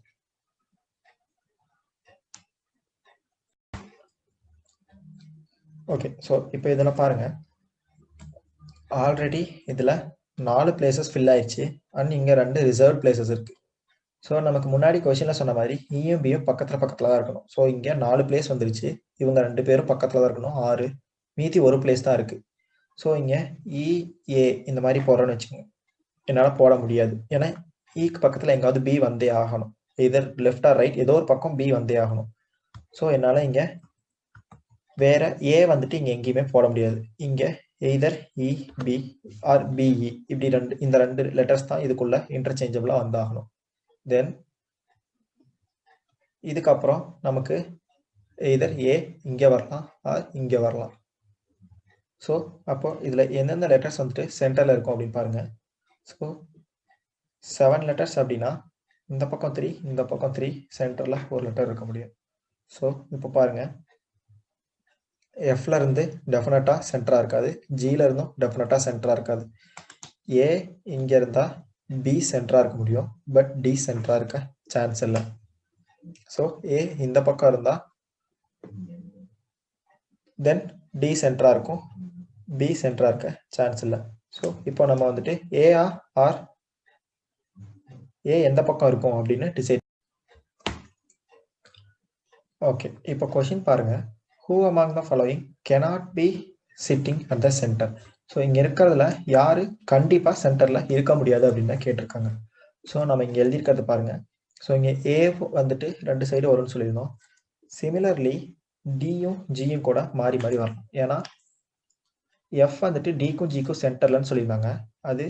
ஓகே, ஸோ இப்போ இதில் பாருங்க, ஆல்ரெடி இதுல 4 பிளேசஸ் ஃபில் ஆயிடுச்சு அண்ட் இங்க 2 ரிசர்வ் பிளேசஸ் இருக்கு. ஸோ நமக்கு முன்னாடி கொஸ்டின்ல சொன்ன மாதிரி இயும் பியும் பக்கத்துல தான் இருக்கணும். ஸோ இங்க 4 பிளேஸ் வந்துருச்சு, இவங்க 2 பேரும் பக்கத்துல தான் இருக்கணும், 6. மீதி ஒரு பிளேஸ் தான் இருக்கு. ஸோ இங்க இஏ இந்த மாதிரி போறோம்னு வச்சுக்கோங்க, என்னால போட முடியாது. ஏன்னா இக்கு பக்கத்துல எங்காவது பி வந்தே ஆகணும், இதர் லெஃப்ட் ஆர் ரைட் ஏதோ ஒரு பக்கம் பி வந்தே ஆகணும். ஸோ என்னால இங்க வேற ஏ வந்துட்டு இங்க எங்கேயுமே போட முடியாது. இங்க either E B or BE இப்படி இந்த 2 லெட்டர்ஸ் தான் இதுக்குள்ள இன்டர்சேஞ்சபிளா வந்தாகணும். தென் இதுக்கப்புறம் நமக்கு எய்தர் ஏ இங்க வரலாம் ஆர் இங்க வரலாம். ஸோ அப்போ இதுல எந்தெந்த லெட்டர்ஸ் வந்துட்டு சென்டர்ல இருக்கும் அப்படின்னு பாருங்க. ஸோ 7 லெட்டர்ஸ் அப்படின்னா இந்த பக்கம் 3 இந்த பக்கம் 3 சென்டர்ல ஒரு லெட்டர் இருக்க முடியும். ஸோ இப்போ பாருங்க, எஃப்ல இருந்து டெஃபினட்டா சென்டரா இருக்காது, ஜில இருந்தும் டெஃபினட்டா சென்டரா இருக்காது. ஏ இங்க இருந்தா பி சென்டரா இருக்க முடியும், பட் டி சென்டரா இருக்க சான்ஸ் இல்லை. ஸோ ஏ இந்த பக்கம் இருந்தா தென் டி சென்டரா இருக்கும், பி சென்டரா இருக்க சான்ஸ் இல்லை. ஸோ இப்போ நம்ம வந்துட்டு ஏஆ ஆர் ஏ எந்த பக்கம் இருக்கும் அப்படின்னு டிசைட். ஓகே, இப்போ கொஸ்டின் பாருங்க, who among the following cannot be sitting at the center? So இங்க இருக்கிறதுல யாரு கண்டிப்பா சென்டர்ல இருக்க முடியாது அப்படின்னு தான் கேட்டிருக்காங்க. ஸோ நம்ம இங்க எழுதியிருக்கிறது பாருங்க. ஸோ இங்க ஏ வந்துட்டு 2 சைடு வரும்னு சொல்லியிருந்தோம். சிமிலர்லி டியும் ஜியும் கூட மாறி மாறி வரலாம். ஏன்னா எஃப் வந்துட்டு டிக்கும் ஜிக்கும் சென்டர்லன்னு சொல்லியிருந்தாங்க, அது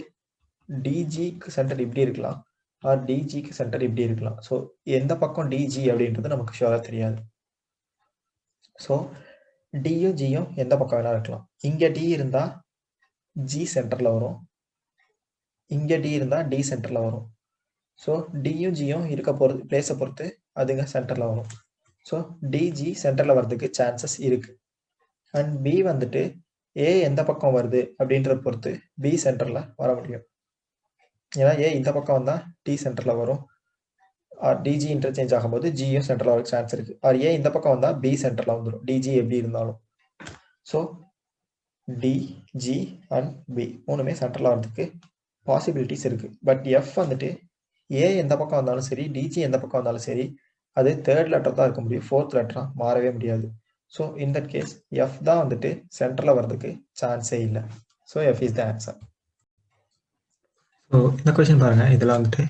டிஜிக்கு சென்டர் இப்படி இருக்கலாம் ஆர் டிஜிக்கு சென்டர் இப்படி இருக்கலாம். ஸோ எந்த பக்கம் டிஜி அப்படின்றது நமக்கு ஷுவரா தெரியாது. ஸோ டியும் ஜியும் எந்த பக்கம் வேணா இருக்கலாம். இங்க டி இருந்தா ஜி சென்டர்ல வரும், இங்க டி இருந்தா டி சென்டர்ல வரும். ஸோ டியும் ஜியும் இருக்க போறது பிளேஸை பொறுத்து அதுங்க சென்டர்ல வரும். ஸோ டிஜி சென்டர்ல வர்றதுக்கு சான்சஸ் இருக்கு. அண்ட் பி வந்துட்டு ஏ எந்த பக்கம் வருது அப்படின்றத பொறுத்து பி சென்டர்ல வர முடியும். ஏன்னா ஏ இந்த பக்கம் வந்தா டி சென்டர்ல வரும், ஆர் டிஜி இன்டர்சேஞ்ச் ஆகும்போது ஜியும் சென்டர்ல வர சான்ஸ் இருக்கு. ஆர் ஏ இந்த பக்கம் வந்தா பி சென்டர்ல வந்துடும், டிஜி எப்படி இருந்தாலும். So D, G and B மூணுமே சென்டர்ல வரதுக்கு பாசிபிலிட்டிஸ் இருக்கு. பட் எஃப் வந்துட்டு ஏ எந்த பக்கம் வந்தாலும் சரி, டிஜி எந்த பக்கம் வந்தாலும் சரி, அது 3rd லெட்டர் தான் இருக்க முடியும், 4th லெட்டரா மாறவே முடியாது. So in that case F தான் வந்துட்டு சென்டர்ல வர்றதுக்கு சான்ஸே இல்லை. So F is the answer. So இந்த கொஸ்டின் பாருங்க, இதில் வந்துட்டு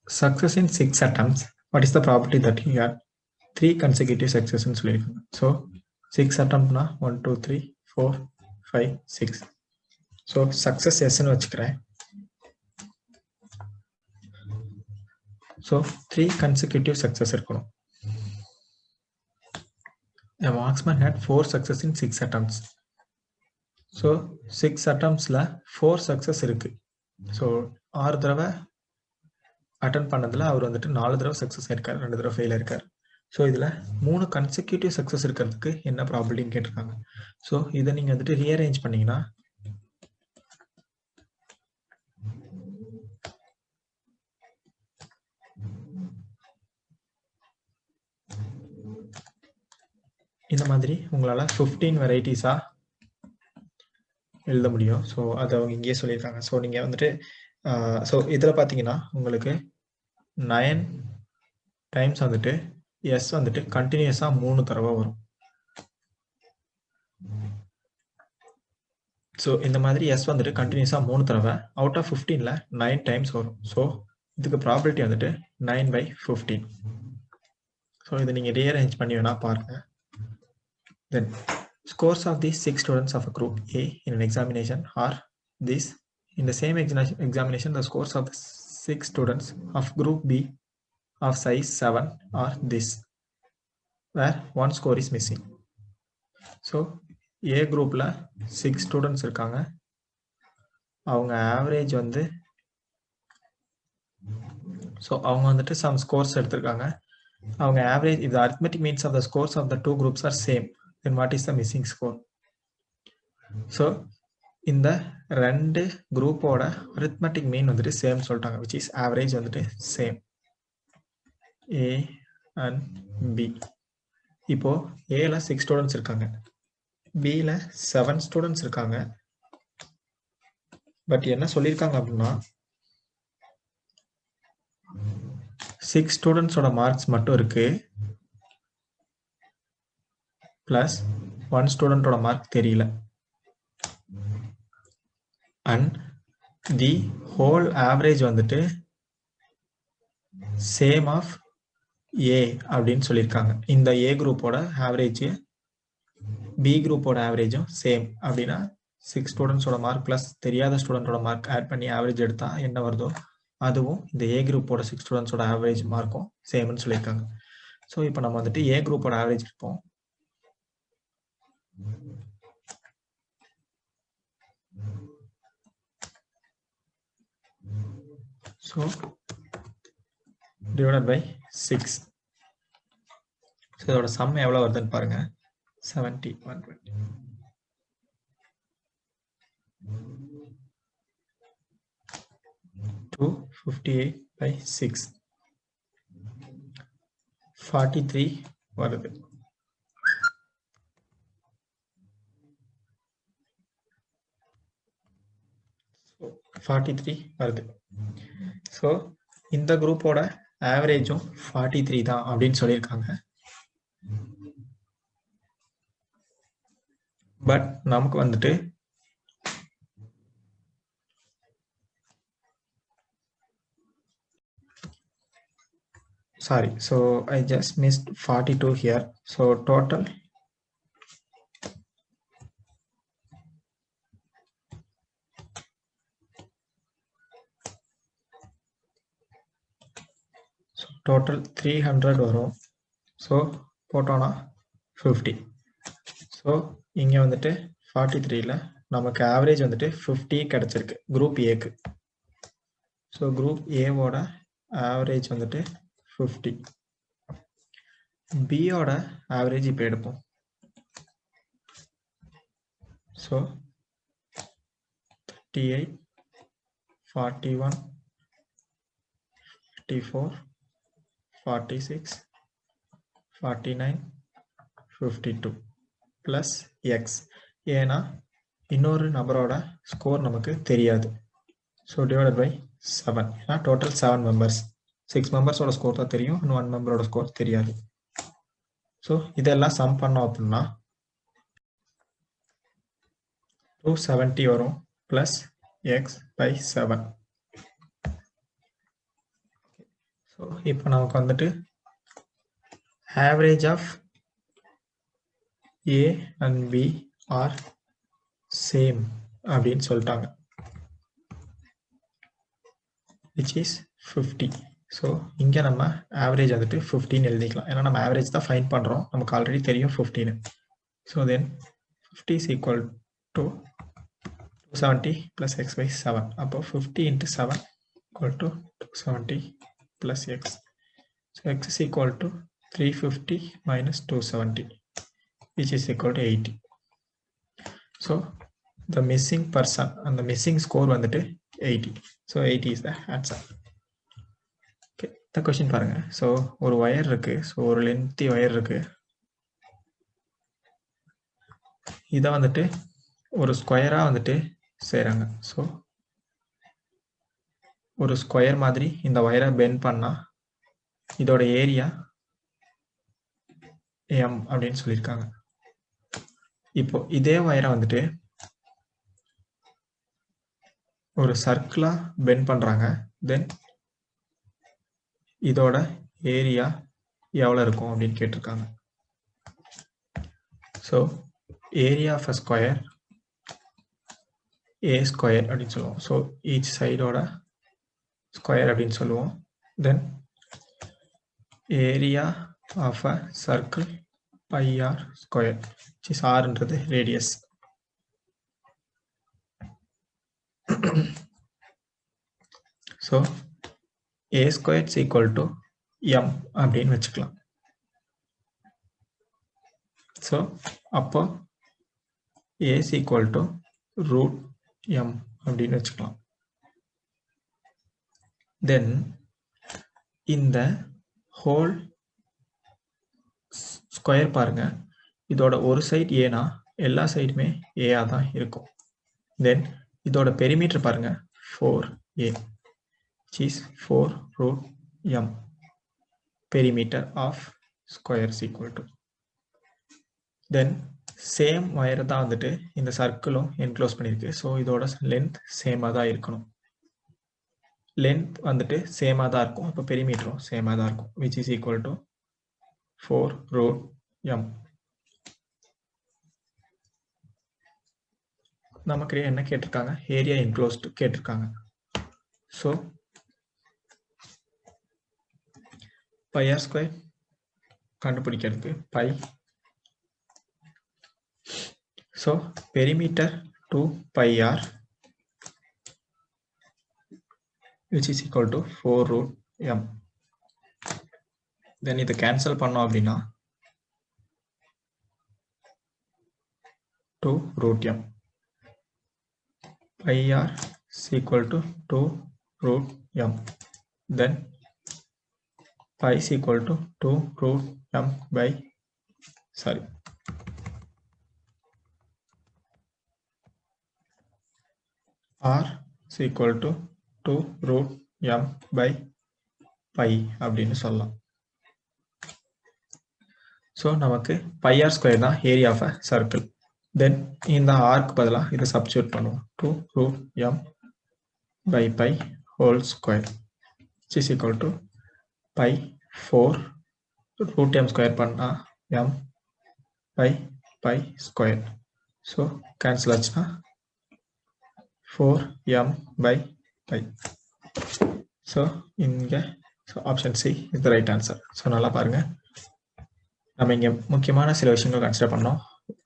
success in 6 attempts, what is the property that you had 3 consecutive சக்ஸஸ்ன்னு சொல்லியிருக்காங்க. ஸோ 6 attemptனா 1 2 3 4 5 6. ஸோ சக்ஸஸ் எஸ்ன்னு வச்சுக்கிறேன். ஸோ 3 consecutive சக்ஸஸ் இருக்கணும். A marksman had 4 success in 6 attempts. So 6 attemptsல 4 success இருக்கு. ஸோ 6 தடவை அட்டன் பண்ணதுல அவர் வந்துட்டு 4 தடவை சக்ஸஸ் ஆயிருக்காரு, 2 தடவை ஃபெயில் ஆயிருக்காரு. ஸோ இதுல 3 கன்சிக்யூட்டிவ் சக்ஸஸ் இருக்கிறதுக்கு என்ன ப்ராபபிலிட்டின்னு கேட்டிருக்காங்க. ஸோ இதை நீங்க வந்துட்டு ரீஅரேஞ்ச் பண்ணீங்கன்னா இந்த மாதிரி உங்களால 15 வெரைட்டிஸா எழுத முடியும். ஸோ அதை அவங்க இங்கேயே சொல்லியிருக்காங்க. ஸோ நீங்க வந்துட்டு ஸோ இதில் பார்த்தீங்கன்னா உங்களுக்கு 9 டைம்ஸ் வந்துட்டு எஸ் வந்துட்டு கண்டினியூஸாக 3 தடவை வரும். ஸோ இந்த மாதிரி எஸ் வந்துட்டு கண்டினியூஸாக 3 தடவை அவுட் ஆஃப் 15ல 9 டைம்ஸ் வரும். ஸோ இதுக்கு ப்ராபபிலிட்டி வந்துட்டு 9/15. ஸோ இதை நீங்கள் ரீஅரேஞ்ச் பண்ணி வேணா பாருங்க. Then scores of the 6 students of a group A in an examination are this. In the same examination, the scores of the 6 students of group B of size 7 are this, where 1 score is missing. So A groupல 6 students இருக்காங்க, அவங்க average வந்து so அவங்க வந்துட்டு some scores எடுத்திருக்காங்க. அவங்க average, if the arithmetic means of the scores of the 2 groups are same, then what is the missing score? So இந்த 2 குரூப்போட arithmetic mean வந்துட்டு சேம் சொல்லிட்டாங்க, which is average வந்துட்டு சேம் A and B. இப்போ Aல 6 students இருக்காங்க, Bல 7 students இருக்காங்க, but என்ன சொல்லியிருக்காங்க அப்படின்னா 6 ஸ்டூடெண்ட்ஸோட மார்க்ஸ் மட்டும் இருக்கு பிளஸ் 1 ஸ்டூடெண்டோட மார்க் தெரியல அண்ட் தி ஹோல் ஆவரேஜ் வந்துட்டு சேம் ஆஃப் ஏ அப்படின்னு சொல்லியிருக்காங்க. இந்த ஏ குரூப்போட ஆவரேஜ் பி குரூப்போட ஆவரேஜும் சேம் அப்படின்னா 6 ஸ்டூடெண்ட்ஸோட மார்க் பிளஸ் தெரியாத ஸ்டூடெண்டோட மார்க் ஆட் பண்ணி ஆவரேஜ் எடுத்தா என்ன வருதோ அதுவும் இந்த ஏ குரூப்போட 6 ஸ்டூடெண்ட்ஸோட ஆவரேஜ் மார்க்கும் சேம்னு சொல்லியிருக்காங்க. ஸோ இப்போ நம்ம வந்துட்டு ஏ குரூப்போட ஆவரேஜ் இருப்போம். So divided by 6. ஸோ இதோட சம் எவ்வளோ வருதுன்னு பாருங்க. 70 120 258 by 6 43 வருது. ஸோ 43 வருது. ஸோ இந்த குரூப்போட ஆவரேஜும் 43 தான் அப்படின்னு சொல்லியிருக்காங்க. பட் நமக்கு வந்துட்டு sorry, so I just missed 42 here. So total total 300 வரும். ஸோ போட்டோன்னா 50. ஸோ இங்கே வந்துட்டு 43ல நமக்கு ஆவரேஜ் வந்துட்டு 50 கிடைச்சிருக்கு குரூப் ஏக்கு. ஸோ குரூப் ஏவோட ஆவரேஜ் வந்துட்டு 50. பியோட ஆவரேஜ் இப்போ எடுப்போம். So 38 41 54 46 49 52 plus X. ஏன்னா இன்னொரு நபரோட ஸ்கோர் நமக்கு தெரியாது. So divided by 7. ஏன்னா டோட்டல் 7 மெம்பர்ஸ். 6 மெம்பர்ஸோட ஸ்கோர் தான் தெரியும், இன்னும் 1 மெம்பரோட ஸ்கோர் தெரியாது. ஸோ இதெல்லாம் சம் பண்ணோம் அப்படின்னா 270 வரும் பிளஸ் எக்ஸ் பை 7. ஸோ இப்போ நமக்கு வந்துட்டு average of A and B are same அப்படின்னு சொல்லிட்டாங்க, which is 50. ஸோ இங்கே நம்ம ஆவரேஜ் வந்துட்டு 15 எழுதிக்கலாம். ஏன்னா நம்ம ஆவரேஜ் தான் ஃபைண்ட் பண்ணுறோம், நமக்கு ஆல்ரெடி தெரியும் 15. So then 50 is equal to 270 plus x by 7. அப்போ 50 into 7 equal to 270 plus x. So x is equal to 350 minus 270, which is equal to 80. So the missing person and the missing score வந்துட்டு 80. So 80 is the answer. Okay, இந்த question பாருங்க. So ஒரு wire இருக்கு, so ஒரு lengthy wire இருக்கு. இதை வந்துட்டு ஒரு ஸ்கொயரா வந்துட்டு செய்றாங்க. ஸோ ஒரு ஸ்கொயர் மாதிரி இந்த ஒயரை பெண்ட் பண்ணா இதோட ஏரியா m அப்படின்னு சொல்லியிருக்காங்க. இப்போ இதே ஒயரை வந்துட்டு ஒரு சர்க்கிளா பெண்ட் பண்றாங்க. தென் இதோட ஏரியா எவ்வளவு இருக்கும் அப்படின்னு கேட்டிருக்காங்க. So area of a square A square அப்படின்னு சொல்லுவோம். ஸோ ஈச் சைடோட ஸ்கொயர் அப்படின்னு சொல்லுவோம். Then area of a circle pi r square, ஆர்ன்றது radius. So A square is equal to M அப்படின்னு வச்சுக்கலாம். ஸோ அப்போ A is equal to root M அப்படின்னு வச்சுக்கலாம். தென் இந்த ஹோல் ஸ்கொயர் பாருங்க, இதோட ஒரு சைட் ஏனா எல்லா சைடுமே ஏயா தான் இருக்கும். தென் இதோட பெரிமீட்டர் பாருங்க 4a which is 4 root m perimeter of square is equal to. Then same wire தான் வந்துட்டு இந்த சர்க்கிளும் என்க்ளோஸ் பண்ணியிருக்கு. ஸோ இதோட லென்த் சேமாக தான் இருக்கணும். லென்த் வந்துட்டு சேமாக தான் இருக்கும். அப்போ பெரிமீட்டரும் சேமாக தான் இருக்கும். Which is equal to 4 root m. நமக்கு என்ன கேட்டிருக்காங்க? ஏரியா என்க்ளோஸ்டு கேட்டிருக்காங்க. ஸோ பை ஆர் ஸ்கொயர் கண்டுபிடிக்கிறதுக்கு by. So perimeter 2 pi r which is equal to 4 root m. Then இதை cancel பண்ணோம் அப்படின்னா 2 root m. Pi r is equal to 2 root m. Then pi is equal to 2 root m by r is equal to 2 root m by pi அப்படின்னு சொல்லலாம். So நமக்கு pi r square தான் area of a circle. தென் இந்த ஆர்க்கு பதிலாக இதை substitute பண்ணுவோம். 2 root m by pi whole square which is equal to pi 4 root m square பண்ணால் m by pi square. So cancel ஆச்சுன்னா 4m by pi. So இங்க option C is the right answer. So நல்லா பாருங்க, நம்ம இங்கே முக்கியமான சில விஷயங்கள் கன்சிடர் பண்ணோம்.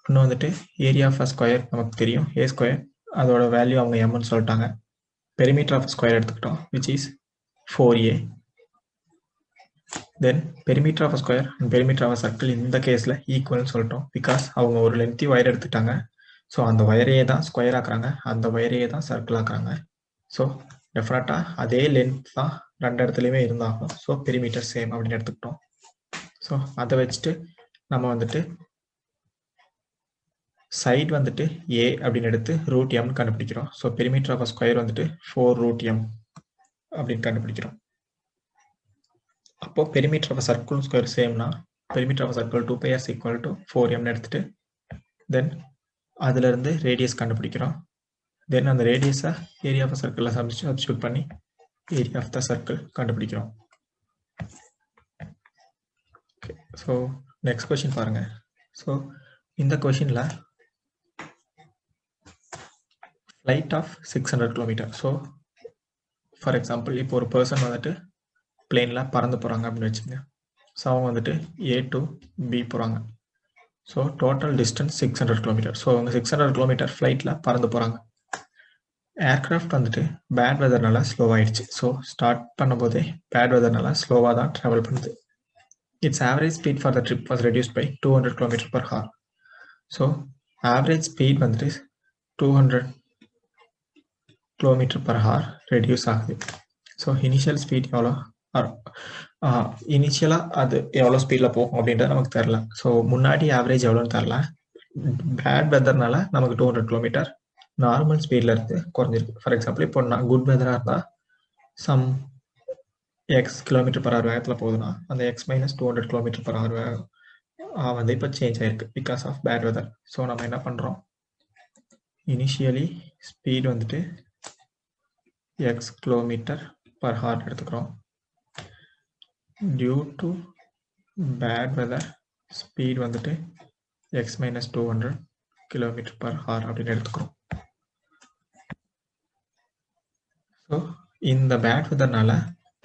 இன்னும் வந்துட்டு ஏரியா ஆஃப் ஸ்கொயர் நமக்கு தெரியும், ஏ ஸ்கொயர், அதோட வேல்யூ அவங்க எம்னு சொல்லிட்டாங்க. பெரிமீட்டர் ஆஃப் ஸ்கொயர் எடுத்துக்கிட்டோம் which is 4a. Then perimeter of square and perimeter of circle இந்த கேஸில் ஈக்குவல்னு சொல்லிட்டோம். பிகாஸ் அவங்க ஒரு லென்த்தி வயர் எடுத்துட்டாங்க. ஸோ அந்த வயரையே தான் ஸ்கொயர் ஆக்குறாங்க, அந்த வயரையே தான் சர்க்கிள் ஆக்குறாங்க. ஸோ டெஃபினட்டாக அதே லென்த் தான் ரெண்டு இடத்துலையுமே இருந்தாகும். ஸோ பெரிமீட்டர் சேம் அப்படின்னு எடுத்துக்கிட்டோம். ஸோ அதை வச்சுட்டு நம்ம வந்துட்டு சைட் வந்துட்டு ஏ அப்படின்னு எடுத்து ரூட் எம்னு கண்டுபிடிக்கிறோம். ஸோ பெரிமீட்டர் ஆஃப் ஸ்கொயர் வந்துட்டு 4 root m அப்படின்னு கண்டுபிடிக்கிறோம். அப்போ பெரிமீட்டர் ஆஃப் சர்க்கிள் ஸ்கொயர் சேம்னா perimeter of circle 2 pi r equal to 4m எடுத்துட்டு தென் அதுல இருந்து ரேடியஸ் கண்டுபிடிக்கிறோம். தென் அந்த ரேடியஸை ஏரியா ஆஃப் சர்க்கிளில் சப்ஸ்டியூட் பண்ணி ஏரியா ஆஃப் த சர்க்கிள் கண்டுபிடிக்கிறோம். ஓகே, ஸோ நெக்ஸ்ட் கொஸ்டின் பாருங்க. ஸோ இந்த கொஸ்டின்ல flight of 600 kilometre. So for example இப்போ ஒரு பர்சன் வந்துட்டு பிளேனில் பறந்து போகிறாங்க அப்படின்னு வச்சுங்க. ஸோ அவங்க வந்துட்டு ஏ டு பி போகிறாங்க. So total distance 600 kilometre. So அவங்க 600 கிலோமீட்டர் ஃப்ளைட்டில் பறந்து போகிறாங்க. ஏர்க்ராஃப்ட் வந்துட்டு பேட் வெதர்னால ஸ்லோவாகிடுச்சு. ஸோ ஸ்டார்ட் பண்ணும்போதே பேட் வெதர்னால ஸ்லோவாக தான் ட்ராவல் பண்ணுது. Its average speed for the trip was reduced by 200 km/h. So average speed வந்துட்டு 200 km/h ரெடியூஸ் ஆகுது. ஸோ இனிஷியல் ஸ்பீட் எவ்வளோ, இனிஷியலாக அது எவ்வளோ ஸ்பீடில் போகும் அப்படின்றது நமக்கு தெரில. ஸோ முன்னாடி ஆவரேஜ் எவ்வளோன்னு தெரில. பேட் வெதர்னால நமக்கு 200 km நார்மல் ஸ்பீடில் இருந்து குறைஞ்சிருக்கு. ஃபார் எக்ஸாம்பிள் இப்போ நான் குட் வெதராக இருந்தால் சம் எக்ஸ் km/h வேகத்தில் போகுதுன்னா அந்த எக்ஸ் மைனஸ் 200 km/h வந்து இப்போ சேஞ்ச் ஆயிருக்கு because of bad weather. So நம்ம என்ன பண்ணுறோம், இனிஷியலி ஸ்பீட் வந்துட்டு எக்ஸ் km/h எடுத்துக்கிறோம். Due to bad weather speed வந்துட்டு எக்ஸ் மைனஸ் 200 km/h அப்படின்னு எடுத்துக்கிறோம். ஸோ இந்த பேட் வெதர்னால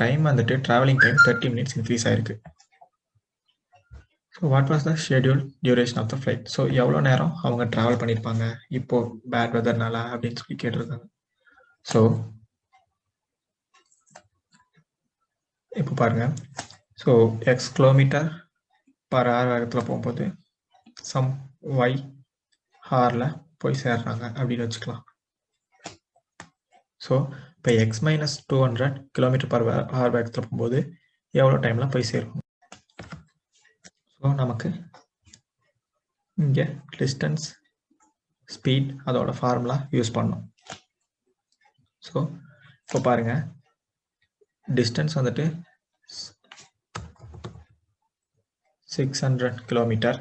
டைம் வந்துட்டு ட்ராவலிங் டைம் 30 minutes இன்க்ரீஸ் ஆயிருக்கு. So what was the schedule duration of the flight. So எவ்வளோ நேரம் அவங்க ட்ராவல் பண்ணியிருப்பாங்க இப்போ பேட் வெதர்னால அப்படின்னு சொல்லி கேட்டிருக்காங்க. ஸோ இப்போ பாருங்க, ஸோ எக்ஸ் km/h வேகத்தில் போகும்போது சம் ஒய் ஹாரில் போய் சேர்றாங்க அப்படின்னு வச்சுக்கலாம். ஸோ இப்போ எக்ஸ் மைனஸ் 200 km/h வேகத்தில் போகும்போது எவ்வளோ டைமில் போய் சேரும். ஸோ நமக்கு இங்கே டிஸ்டன்ஸ் ஸ்பீட் அதோட ஃபார்முலா யூஸ் பண்ணோம். ஸோ இப்போ பாருங்க, டிஸ்டன்ஸ் வந்துட்டு 600 கிலோமீட்டர்,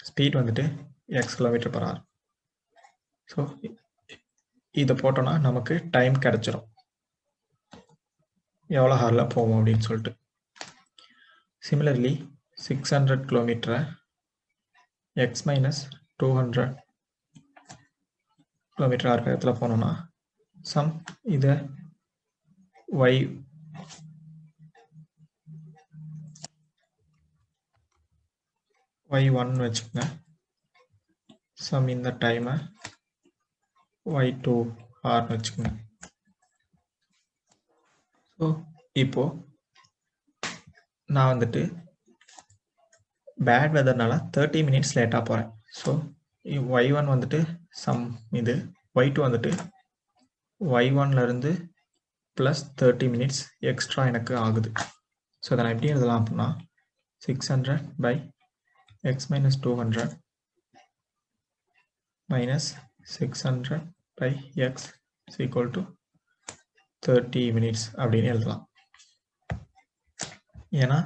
ஸ்பீட் வந்துட்டு x km/h. ஸோ இதை போட்டோம்னா நமக்கு டைம் கிடைச்சிரும், எவ்வளோ ஹாரில் போவோம் அப்படின்னு சொல்லிட்டு. சிமிலர்லி 600 கிலோமீட்டரை x மைனஸ் 200 கிலோமீட்டர் ஆர் வேகத்தில் போனோம்னா சம் இதை y1 வச்சுக்கோங்க, சம் இந்த டைமை y2 ஆர் வச்சுக்கோங்க. ஸோ இப்போ நான் வந்துட்டு பேட் வெதர்னால 30 மினிட்ஸ் லேட்டாக போகிறேன். ஸோ y1 வந்துட்டு சம் இது, y2 வந்துட்டு y1லேருந்து ப்ளஸ் 30 மினிட்ஸ் எக்ஸ்ட்ரா எனக்கு ஆகுது. ஸோ அதை நான் எப்படி எழுதலாம் அப்படின்னா 600 by x minus 200 minus 600 by x is equal to 30 minutes அப்படின்னு எழுதலாம். ஏன்னா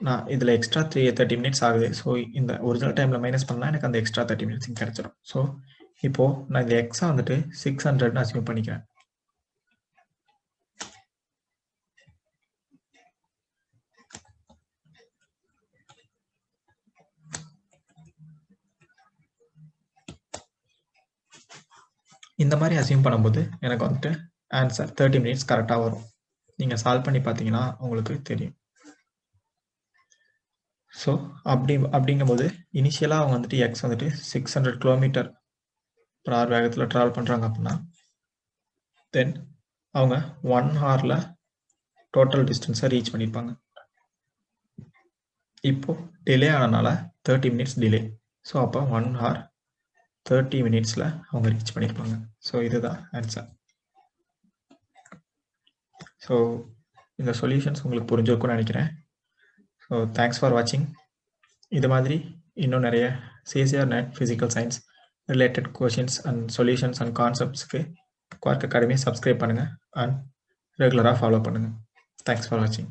நான் இதில் எக்ஸ்ட்ரா 30 மினிட்ஸ் ஆகுது. ஸோ இந்த ஒரிஜினல் டைமில் மைனஸ் பண்ணால் எனக்கு அந்த எக்ஸ்ட்ரா 30 மினிட்ஸ் கிடைச்சிடும். ஸோ இப்போது நான் இந்த எக்ஸை வந்துட்டு 600 அசியூம் பண்ணிக்கிறேன். இந்த மாதிரி அசியூம் பண்ணும்போது எனக்கு வந்துட்டு ஆன்சர் 30 மினிட்ஸ் கரெக்டாக வரும். நீங்கள் சால்வ் பண்ணி பார்த்தீங்கன்னா உங்களுக்கு தெரியும். ஸோ அப்படிங்கும்போது இனிஷியலாக அவங்க வந்துட்டு எக்ஸ் வந்துட்டு 600 km/h வேகத்தில் ட்ராவல் பண்ணுறாங்க அப்படின்னா தென் அவங்க 1 ஹாரில் டோட்டல் டிஸ்டன்ஸை ரீச் பண்ணியிருப்பாங்க. இப்போ டிலே ஆனனால 30 மினிட்ஸ் டிலே. ஸோ அப்போ 1 ஹார் 30 மினிட்ஸில் அவங்க ரீச் பண்ணியிருப்பாங்க. ஸோ இதுதான் ஆன்சர். ஸோ இந்த சொல்யூஷன்ஸ் உங்களுக்கு புரிஞ்சிருக்கும்னு நினைக்கிறேன். ஸோ தேங்க்ஸ் ஃபார் வாட்சிங். இது மாதிரி இன்னும் நிறைய CSIR NET physical science related questions and solutions and கான்செப்ட்ஸ்க்கு குவார்க் அகாடமி சப்ஸ்கிரைப் பண்ணுங்கள் அண்ட் ரெகுலராக ஃபாலோ பண்ணுங்கள். தேங்க்ஸ் ஃபார் வாட்சிங்.